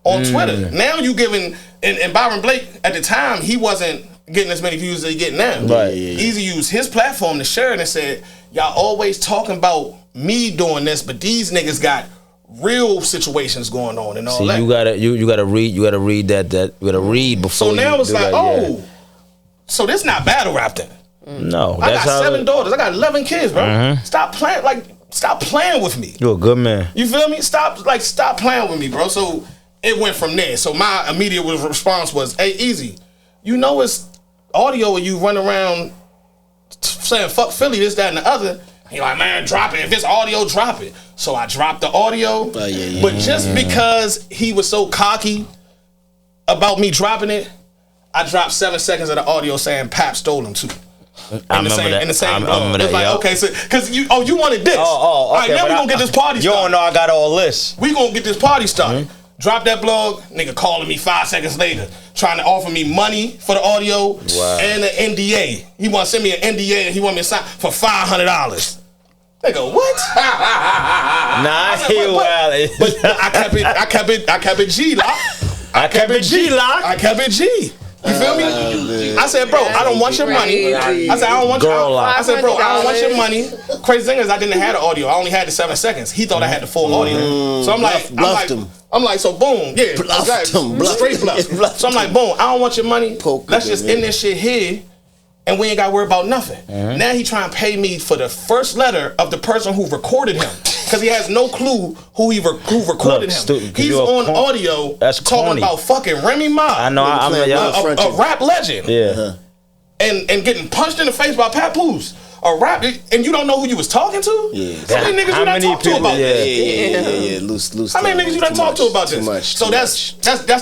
on Twitter. Now you giving and Byron Blake at the time he wasn't getting as many views as he getting now. Right. Eazy used his platform to share it and said, y'all always talking about me doing this, but these niggas got real situations going on and all that. You gotta read that you gotta read before. So now it's like, so this not battle rap then. No, I got 7 daughters. I got 11 kids, bro. Stop playing with me. You're a good man. You feel me? Stop playing with me, bro. So it went from there. So my immediate response was, hey, Eazy, you know it's audio and you run around saying fuck Philly, this, that, and the other. He like, man, drop it. If it's audio, drop it. So I dropped the audio. But just because he was so cocky about me dropping it, I dropped 7 seconds of the audio saying Pap stole them too. I remember that. It's like, okay, so because you wanted this. Okay, all right, now we gonna get this party started. You don't know I got all this. We gonna get this party started. Drop that blog, nigga calling me 5 seconds later, trying to offer me money for the audio and an NDA. He want to send me an NDA and he want me to sign for $500. Nigga, what? Nah, but I kept it G, lock. I kept it G. You feel me? I said, bro, I don't want your money. I said, I don't want I said, bro, I don't want your money. Crazy thing is, I didn't have the audio. I only had the 7 seconds. He thought I had the full audio. So I'm like, so boom, straight bluff. So I'm like, boom, I don't want your money. Let's just end this shit here. And we ain't got to worry about nothing. Now he trying to pay me for the first letter of the person who recorded him. Because he has no clue who recorded him. He's on audio talking about fucking Remy Ma. I know, a rap legend. Yeah. And getting punched in the face by Papoose. A rap, and you don't know who you was talking to? Yeah. How many niggas you done talked to about this? Yeah. Loose. How many niggas you done talked to about this? Too much. So that's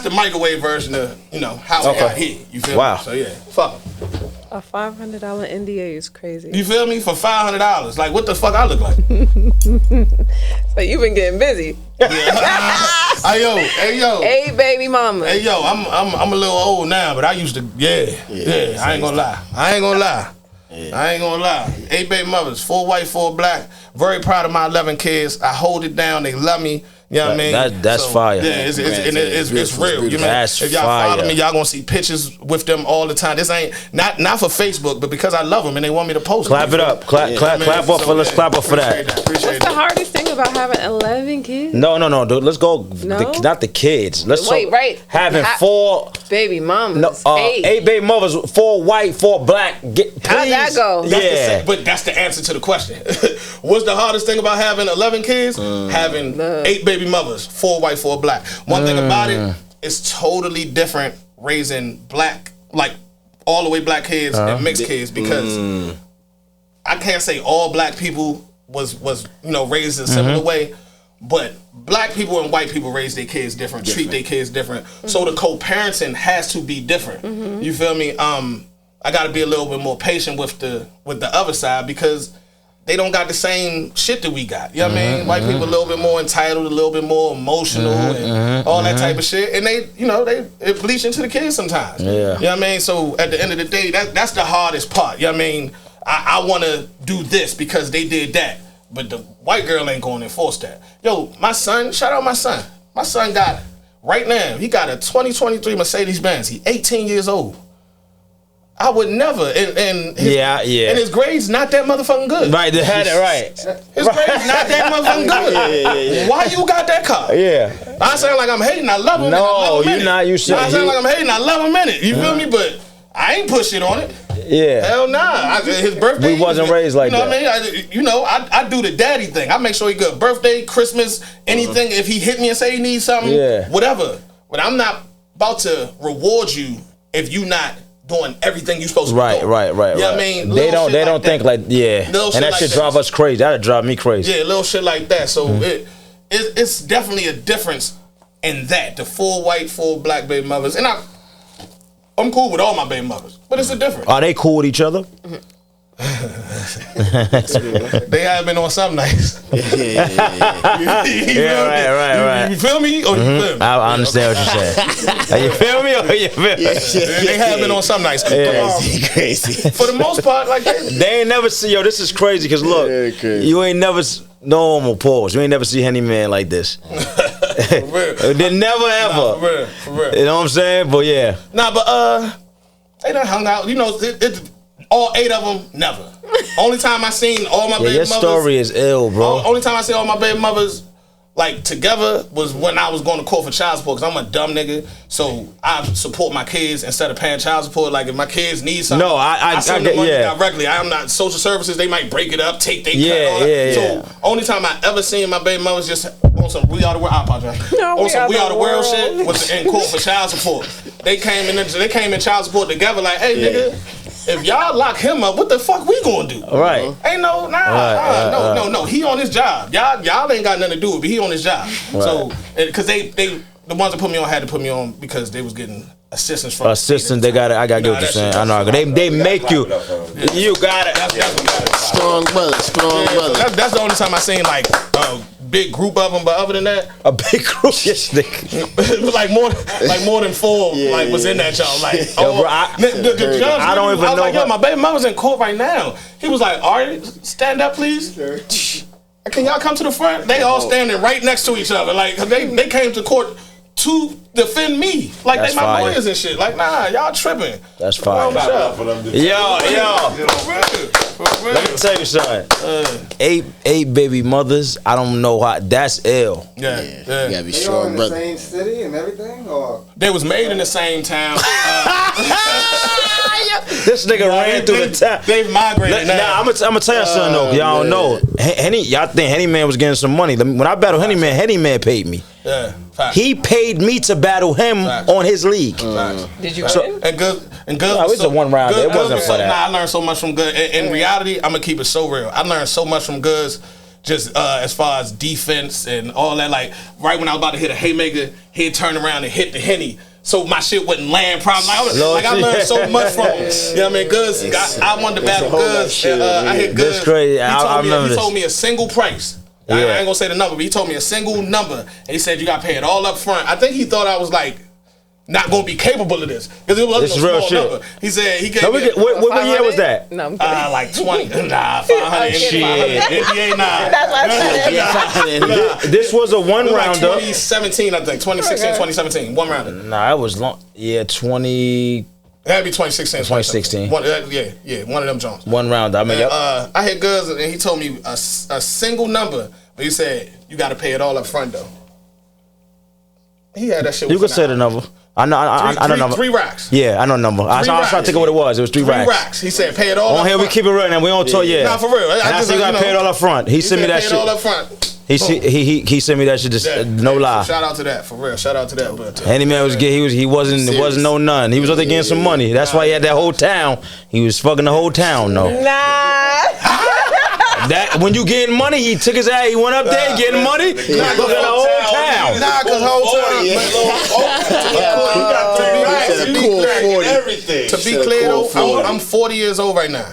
the microwave version of, how we got here. You feel me? So yeah, fuck him. A $500 NDA is crazy. You feel me? For $500. Like, what the fuck I look like? So you been getting busy. Hey yo. 8 baby mamas. Hey yo, I'm a little old now, but I used to, I ain't gonna lie. 8 baby mothers, 4 white, 4 black. Very proud of my 11 kids. I hold it down. They love me. You know what I mean? That's fire. Yeah, it's real. You know, if y'all follow me, y'all gonna see pictures with them all the time. This ain't not for Facebook, but because I love them and they want me to post. Clap it up. Clap up for. Let's clap up for that. What's the hardest thing about having 11 kids? No, dude. Let's go. Not the kids. Let's having 4 baby mamas. No, 8 baby mothers, 4 white, 4 black. How'd that go? But that's the answer to the question. What's the hardest thing about having 11 kids? Having 8 baby mothers, 4 white, 4 black. One thing about it, it's totally different raising black, like all the way black kids and mixed kids, because I can't say all black people was raised in a similar way, but black people and white people raise their kids different. Treat their kids different. So the co-parenting has to be different. You feel me? I got to be a little bit more patient with the other side, because they don't got the same shit that we got. You know what I mean? White people a little bit more entitled, a little bit more emotional, and all that type of shit. And it bleach into the kids sometimes. Yeah. You know what I mean? So at the end of the day, that's the hardest part. You know what I mean? I want to do this because they did that, but the white girl ain't going to enforce that. Yo, my son, shout out my son. My son got, right now, he got a 2023 Mercedes-Benz. He 18 years old. I would never, and his grades not that motherfucking good. Right, they had it right. His grades not that motherfucking good. Why you got that car? Yeah. I sound like I'm hating. I love him. No, you're not. You said I sound like I'm hating. I love him in it. You feel me? But I ain't push it on it. Yeah. Hell nah. His birthday. We wasn't raised like that. You know what I mean? I do the daddy thing. I make sure he good. Birthday, Christmas, anything. If he hit me and say he needs something, whatever. But I'm not about to reward you if you not doing everything you supposed to be doing. Right. You know what I mean? They don't think like and that shit drive us crazy. That'd drive me crazy. Yeah, little shit like that. So it's definitely a difference in that. The 4 white, 4 black baby mothers. And I'm cool with all my baby mothers, but it's a difference. Are they cool with each other? They have been on some nights. Right. You feel me? Or you feel me? I understand what you're saying. You feel me? Or you feel me? They have been on some nights. Crazy. For the most part, like they ain't never see. Yo, this is crazy because look, you ain't never normal pause. You ain't never see Hennyman like this. They never ever. For real. You know what I'm saying? But yeah. Nah, but they done hung out. You know, all 8 of them, never. Only time I seen all my baby your mothers. Your story is ill, bro. Only time I seen all my baby mothers like together was when I was going to court for child support, because I'm a dumb nigga. So I support my kids instead of paying child support. Like if my kids need something, I send them money directly. I am not social services. They might break it up, take their cut. So only time I ever seen my baby mothers just on some We Are the World. I apologize. On some We Are the World shit was in court for child support. They came in child support together. Like, hey nigga. If y'all lock him up, what the fuck we gonna do? Right. Ain't no. He on his job. Y'all ain't got nothing to do with it, but he on his job. Right. So, because they the ones that put me on had to put me on because they was getting assistance from assistant. They got it. I got to get what you're saying. I know. They make you. You got it. Strong brother. That's the only time I seen like a big group of them. But other than that, a big group. Yes, it was like more than 4. Like was in that job. Like bro, I don't even know. I was like, yo, my baby mama's in court right now. He was like, all right, stand up, please. Can y'all come to the front? They all standing right next to each other. Like they came to court to defend me. Like they my lawyers and shit. Like, nah, y'all tripping. That's fine. Yo. Let me tell you something. 8 baby mothers. I don't know how. That's ill. Yeah. You gotta be strong, in brother. the same city and everything, or they was made in the same town. This nigga ran through the town. They've migrated now. Nah, I'm gonna tell you something though. Y'all don't know. Y'all think Hennyman was getting some money. When I battled Hennyman paid me. Yeah. He paid me to battle him on his league. Did you win? And good. No, it was a 1 round. It wasn't for that. Nah, I learned so much from Good. In reality, I'm gonna keep it so real. I learned so much from Goods, just as far as defense and all that. Like right when I was about to hit a haymaker, he'd turn around and hit the Henny. So my shit wouldn't land properly. Like I learned so much from him. You know what I mean? Goods. I wanted to battle Goods. I hit Goods. That's crazy. He told me a single price. I ain't gonna say the number, but he told me a single number, and he said you got to pay it all up front. I think he thought I was like not gonna be capable of this because it wasn't no small number. He said he gave me. What year was that? No, I'm kidding. Like 20. Nah, 500. Shit. NBA, nah. That's what I said. This was a 1 rounder. 2017, I think. 2016, 2017. 1 rounder. Nah, it was long. Yeah, 20. It had to be 2016. 2016. One of them Jones. 1 round. I mean, I hit Goods and he told me a single number, but he said you got to pay it all up front though. He had that shit. You could say the number. I know number. 3 racks. Yeah, I know number. I was trying to think of what it was. It was 3 racks. 3 racks. He said pay it all. On here we keep it real and we don't talk. Yeah. Nah, for real. I said you got to pay it all up front. He sent me that shit. Pay it all up front. He sent me that shit. Just no lie. Shout out to that, for real. Shout out to that. But Hennyman was good. He wasn't no none. He was up there getting some money. That's why he had that whole town. He was fucking the whole town. No. Nah. That when you getting money, he took his ass. He went up there getting money. He got the whole town. Nah, cause whole time. To be clear though, I'm 40 years old right now,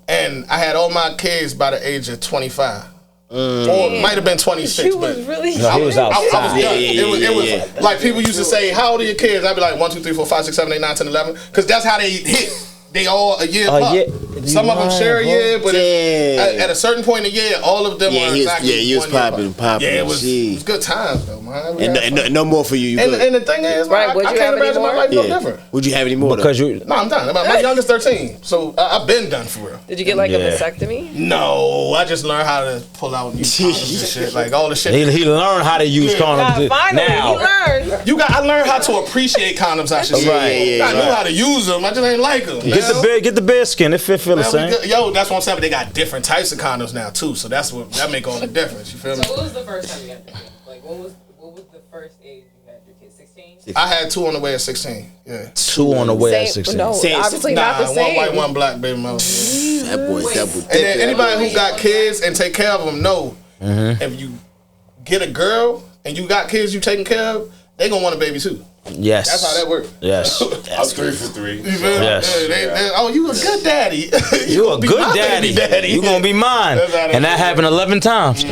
and I had all my kids by the age of 25. Or it might have been 26, but really no, he was outside. I was young. It was like people used to say, "How old are your kids?" I'd be like 1, 2, 3, 4, 5, 6, 7, 8, 9, 10, 11, because that's how they hit. They all a year apart. Some of them share a year, but at a certain point in the year, all of them are exactly he was popping. Yeah, it was good times though, man. And no more for you. And the thing is, right? I can't imagine my life no different. Would you have any more? Because no, I'm done. My youngest 13, so I've been done for real. Did you get like a vasectomy? No, I just learned how to pull out new condoms and shit, like all the shit. He learned how to use condoms. Finally, he learned. I learned how to appreciate condoms. I should say. I knew how to use them. I just ain't like them. Get the bear skin. It feel the same. Yo, that's what I'm saying. But they got different types of condoms now too, so that make all the difference. You feel me? So what was the first time you had your kid? Like what was the first age you had your kid? 16? I had 2 on the way at 16. Yeah. 2 on the way at 16. No, obviously not the same. 1 white, 1 black, baby mama. That boy. And then anybody who got kids and take care of them know if you get a girl and you got kids you taking care of, they gonna want a baby too. Yes. That's how that works. Yes. I'm 3 for 3. You feel me? Yes. Oh, you a good daddy. You a good daddy. You gonna be mine. And that happened 11 times.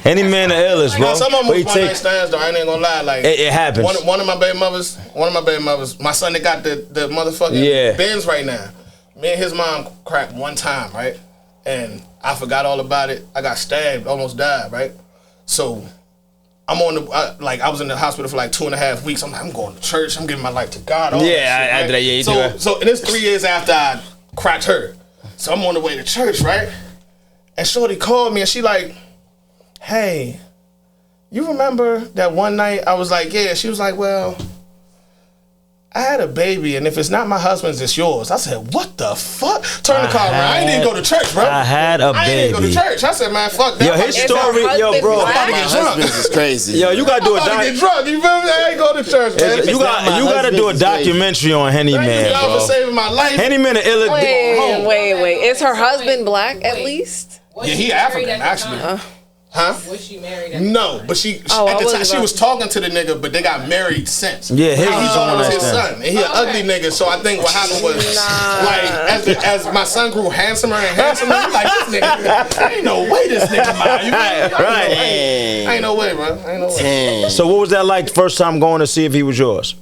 Any man the illest, bro. Some of them was one night stands though. I ain't gonna lie. Like it happens. One of my baby mothers, my son that got the motherfucking Benz right now. Me and his mom cracked one time, right? And I forgot all about it. I got stabbed, almost died, right? So I'm on I was in the hospital for like 2.5 weeks. I'm like, I'm going to church. I'm giving my life to God. All that shit, right? So and it's 3 years after I cracked her. So I'm on the way to church, right? And Shorty called me and she like, hey, you remember that one night? I was like, yeah. She was like, well, I had a baby, and if it's not my husband's, it's yours. I said, what the fuck? Turn the car around. I ain't even go to church, bro. I had a baby. I ain't even go to church. I said, man, fuck that. Yo, his story, yo, bro. I'm about to get drunk. This is crazy. Yo, you gotta do a I'm about to get drunk. You feel me? I ain't go to church, man. You gotta do a documentary on Hennyman, bro. Y'all for saving my life. Hennyman, the illest. Wait. Is her husband black at least? Yeah, he African, actually. Huh? Was she married? No, but she at the time she was talking to the nigga, but they got married since. Yeah, he's his son, and he an ugly nigga. So I think what happened was like as my son grew handsomer and handsomer, I'm like this nigga, ain't no way this nigga mine. Right? Ain't no way, bro. Ain't no way. So what was that like? First time going to see if he was yours?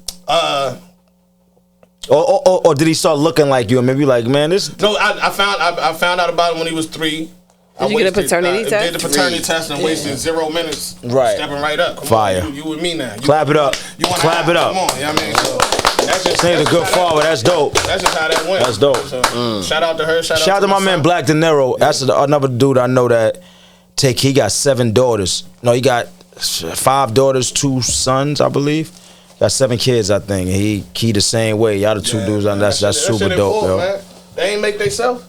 Or did he start looking like you? And maybe like, man, this. No, I found out about him when he was 3. Did you get a paternity test? Did the paternity test and wasted 0 minutes. Right. Stepping right up. Come Fire. On, you with me now. Clap it up. Clap it up. Come on, you know what I mean? So that's just a good father. That's dope. That's just how that went. That's dope. So, shout out to her. Shout out to my man Black De Niro. That's another dude I know that he got 7 daughters. No, he got 5 daughters, 2 sons, I believe. Got 7 kids, I think. And he the same way. Y'all the 2 dudes. That's super dope, yo. Man. They ain't make theyself.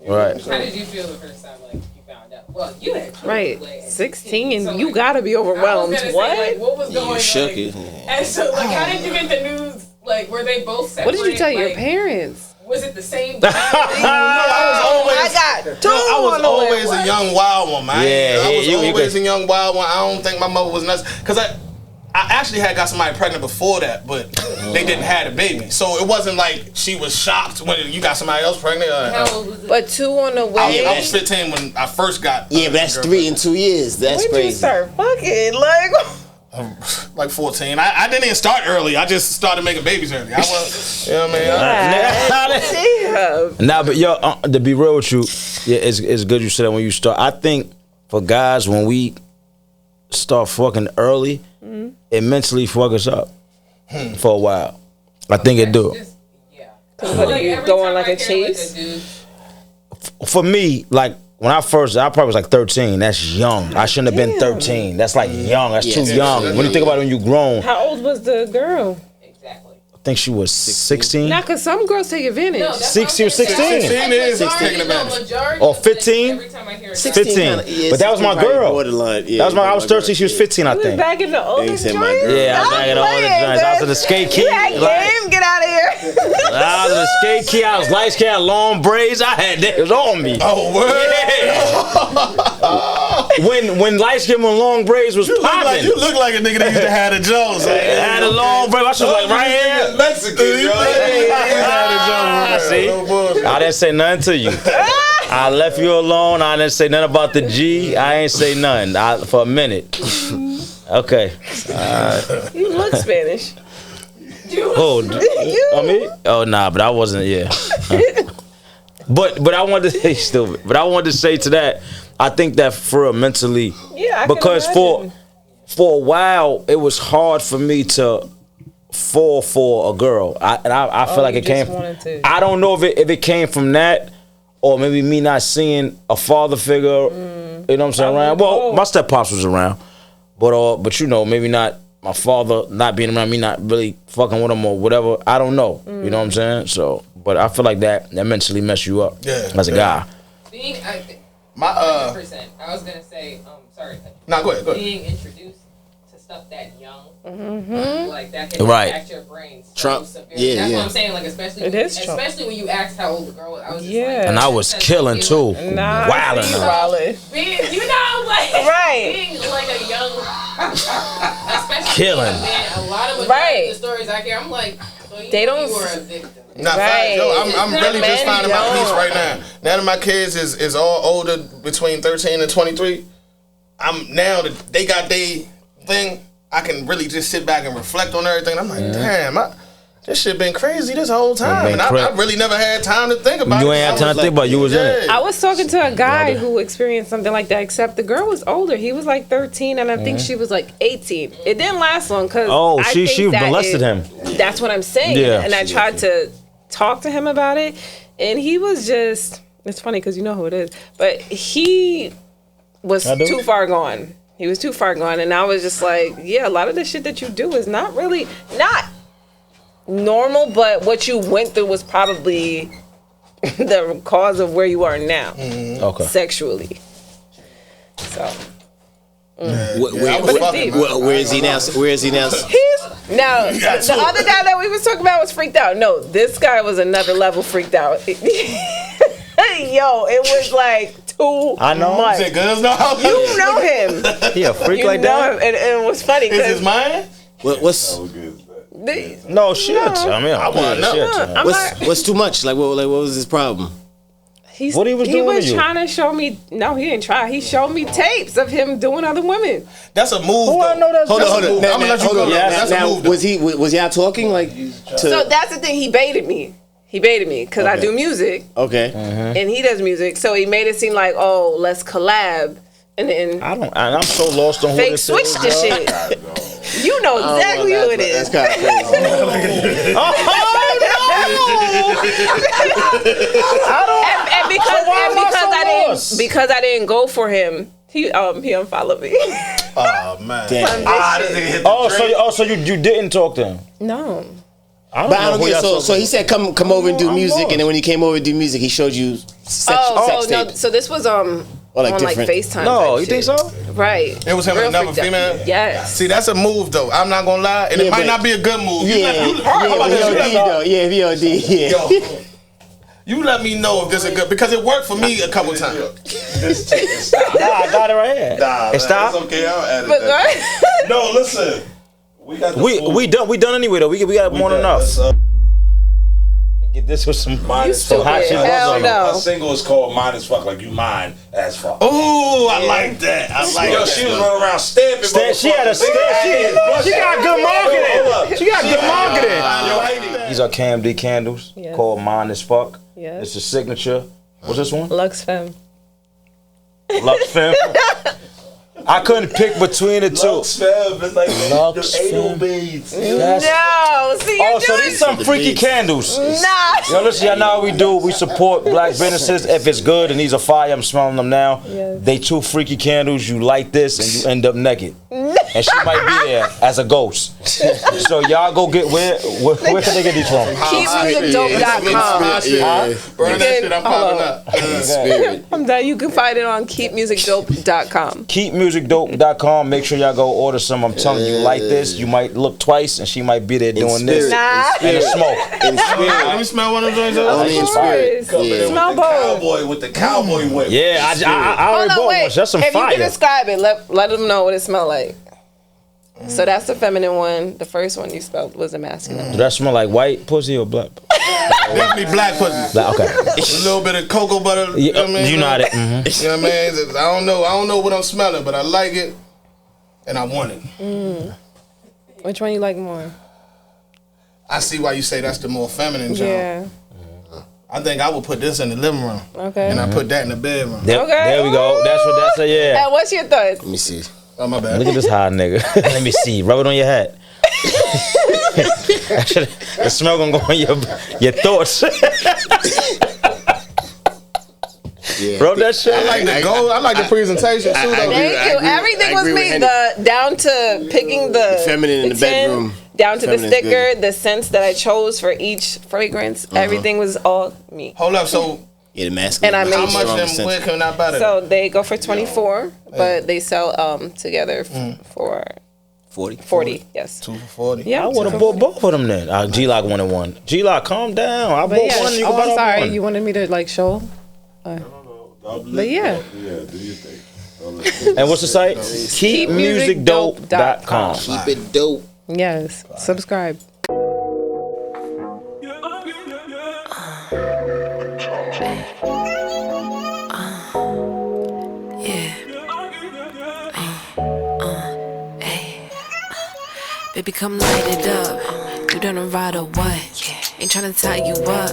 Right. How did you feel the first time you found out? Well, you had right 16, so you gotta be overwhelmed. What was going on? You shook it. And so, how did you get the news? Like, were they both separate? What did you tell your parents? Was it the same time? I was always a young wild one, man. Yeah, I was always a young wild one. I don't think my mother was nuts because I actually had got somebody pregnant before that, but they didn't have a baby. So it wasn't like she was shocked when you got somebody else pregnant. How old was it? But 2 on the way. I was 15 when I first got. Yeah, but that's 3 in 2 years. That's when crazy. You start fucking like 14. I didn't even start early. I just started making babies early. I was, you know what I mean? Nah, but yo, to be real with you, yeah, it's good you said that when you start. I think for guys, when we start fucking early, it mentally fuck us up for a while. I think it do. What are you going like a chase? For me, like when I probably was like 13. That's young. I shouldn't have been 13. That's like young. That's too young. When you think about it when you grown. How old was the girl? I think she was 16. Nah, cause some girls take advantage. No, she was 16. 16 is taking advantage. Or 15. 15. But that was my girl. I was 13. She was 15, I think. Back in the older joints? Yeah, I was back in the older joints. I was in the skate key. You had game? Get out of here. I was in the skate key. I was light skin, had long braids. I had that. It was on me. Oh, word? When light skin and long braids was popping. You look like a nigga that used to have a Jones. I had a long braid. I was like right here. Mexican, yo. See? I didn't say nothing to you. I left you alone. I didn't say nothing about the G. I ain't say nothing for a minute. Okay. You look Spanish. Oh, me? Oh, nah, but I wasn't. Yeah. But I wanted to say stupid. But I wanted to say to that, I think that for real, mentally, because for a while it was hard for me to fall for a girl. I feel like it came. I don't know if it came from that, or maybe me not seeing a father figure. You know what I'm saying? Around. Well, my step pops was around, but you know, maybe not my father not being around, me not really fucking with him or whatever. I don't know. You know what I'm saying? So, but I feel like that mentally mess you up as a guy. Being, I was gonna say, sorry. Nah, go ahead. Being introduced to stuff that young, like that can impact your brain. So severely. That's what I'm saying. Like especially when you asked how old the girl was. I was just like, and I was killing too. Wilding. Being, you know, like being like a young, especially killing. A lot of the stories I hear, I'm like, so you were a victim. Nah, I'm really just finding my peace right now. Now that my kids is all older, between 13 and 23, now that they got their thing, I can really just sit back and reflect on everything. I'm like, damn, this shit been crazy this whole time, and I really never had time to think about it. You ain't had time to think about it. You was in it. I was talking to a guy who experienced something like that, except the girl was older. He was like 13, and I think she was like 18. It didn't last long because she molested him. That's what I'm saying. Yeah. And I tried to talk to him about it, and he was just. It's funny because you know who it is, but he was too far gone. He was too far gone, and I was just like, yeah, a lot of the shit that you do is not normal, but what you went through was probably the cause of where you are now, sexually. So, where is he now? Where is he now? Now, the other guy that we was talking about was freaked out. No, this guy was another level freaked out. Yo, it was like too I know. much. Is it girls know how You know him. He a freak You like know that? him. And it was funny Is because his mine? What's No, shit. I mean, I want shit. What's too much? Like what was his problem? What he was doing to you? trying to show me. No, he didn't try. He showed me tapes of him doing other women. That's a move. Who I know that's Hold on. I'm gonna let you go. That's a move. Was y'all talking like? So that's the thing. He baited me. Because I do music. Okay. And he does music. So he made it seem like, oh, let's collab. And then I'm so lost on who fake this switch is. the shit. You know exactly who it is. That's kind of crazy. And because I didn't go for him, he unfollowed me. Oh man. So you didn't talk to him? No. But I don't get so he said come over and do music, and then when he came over to do music, he showed you sex tape. So this was on FaceTime. No, you think so? Right. It was him and another female? Yes. See, that's a move though. I'm not gonna lie. And it might not be a good move. You let me know if this is good, because it worked for me a couple times. I got it right here. It stopped? It's okay, I'll edit that. No, listen. We done anyway though. We got more than enough. Get this with some hot shit. Hell no. A single is called Mine as Fuck, like you mine as fuck. Ooh, I like that. Yo, she was running around stamping. She had a stamp. She got good marketing. She got good marketing. These are KMD candles called Mine as Fuck. Yes. It's a signature. What's this one? Lux Femme. Lux Femme. I couldn't pick between the two. Lux Femme, it's like Lux anal beads. No, see, you're so these some freaky candles. Nah. Yo, listen, y'all know how we do. We support black businesses. If it's good and these are fire, I'm smelling them now. Yes. They two freaky candles. You light this and you end up naked. And she might be there as a ghost. So y'all go get where can they get these from? KeepMusicDope.com. Burn that shit, I'm popping up. I'm done. You can find it on KeepMusicDope.com. KeepMusicDope.com. Make sure y'all go order some. I'm telling you, like this, you might look twice and she might be there doing this. And the smoke. Let me smell one of those joints. Only in spirit. Smell both. Cowboy with the cowboy whip. Yeah, I already bought one. That's some if fire. You can describe it, let them know what it smells like. So that's the feminine one. The first one you spelled was the masculine. Do that smell like white pussy or black? Definitely black pussy. Okay. A little bit of cocoa butter. You know what I mean? You know what I mean? I don't know what I'm smelling, but I like it and I want it. Which one you like more? I see why you say that's the more feminine joint. Yeah. I think I would put this in the living room. Okay. And I put that in the bedroom. There we go. That's yeah. And what's your thoughts? Let me see. Oh, my bad. Look at this hot nigga. Let me see. Rub it on your hat. The smell gonna go on your thoughts. Rub that shit. I like the gold. I like the presentation too. Thank you. Everything was me. Down to picking the feminine in the bedroom. Down to the sticker, the scents that I chose for each fragrance. Everything was all me. Hold up, so. Yeah, the masculine. And I made how much them where can I buy them? So they go for $24, but they sell together for 40. Yes. 2 for 40. Yeah, I would have bought both of them then. G-Lock wanted one. G-Lock, calm down. I bought one. You I'm sorry. You wanted me to like show? But yeah. Yeah, do your thing. And what's the site? KeepMusicDope.com. Keep it dope. Yes. Subscribe. Baby, come light it up. You done a ride or what? Ain't tryna tie you up.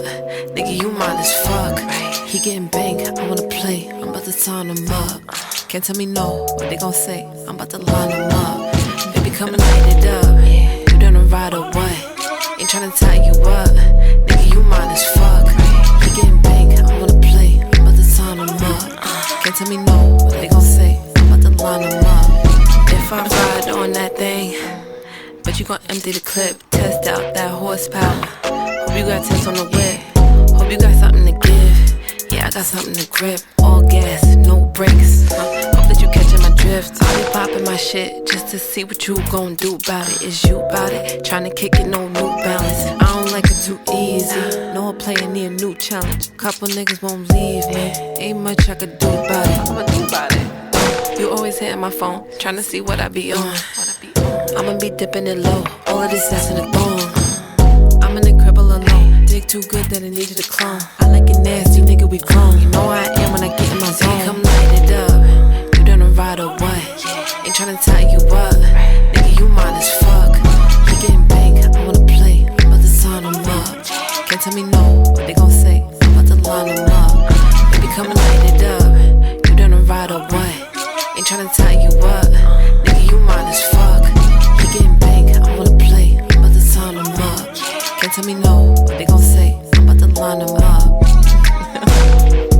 Nigga, you mine as fuck. He getting banged, I wanna play. I'm about to turn him up. Can't tell me no, what they gon' say? I'm about to line him up. Baby, come light it up. You done a ride or what? Ain't tryna tie you up. Nigga, you mine as fuck. He getting banged, I wanna play. I'm about to turn him up. Can't tell me no, what they gon' say? I'm about to line him up. If I ride on that thing, but you gon' empty the clip, test out that horsepower. Hope you got test on the whip. Hope you got something to give. Yeah, I got something to grip. All gas, no brakes. Hope that you catching my drift. I'll be popping my shit just to see what you gon' do about it. Is you about it? Tryna kick it, no new balance. I don't like a too easy. No one playing near new challenge. Couple niggas won't leave me. Ain't much I could do about it. I'ma do about it. You always hitting my phone, trying to see what I be on. I'ma be dipping it low. All of this ass in the thong. I'm in the crib all alone. Dick too good that I need you to clone. I like it nasty, nigga, we grown. You know I am when I get in my zone. Come light it up. You done ride or what? Ain't trying to tie you up. Nigga, you mine as fuck. You getting bank, I wanna play. I'm about to sign them up. Can't tell me no, what they gon' say? I'm about to line them up. Baby, come and light it up. You done ride or what? Ain't tryna tie you up. Nigga, you mine as fuck. You getting bank, I wanna play. I'm about to sign them up. Can't tell me no, what they gon' say? I'm about to line them up.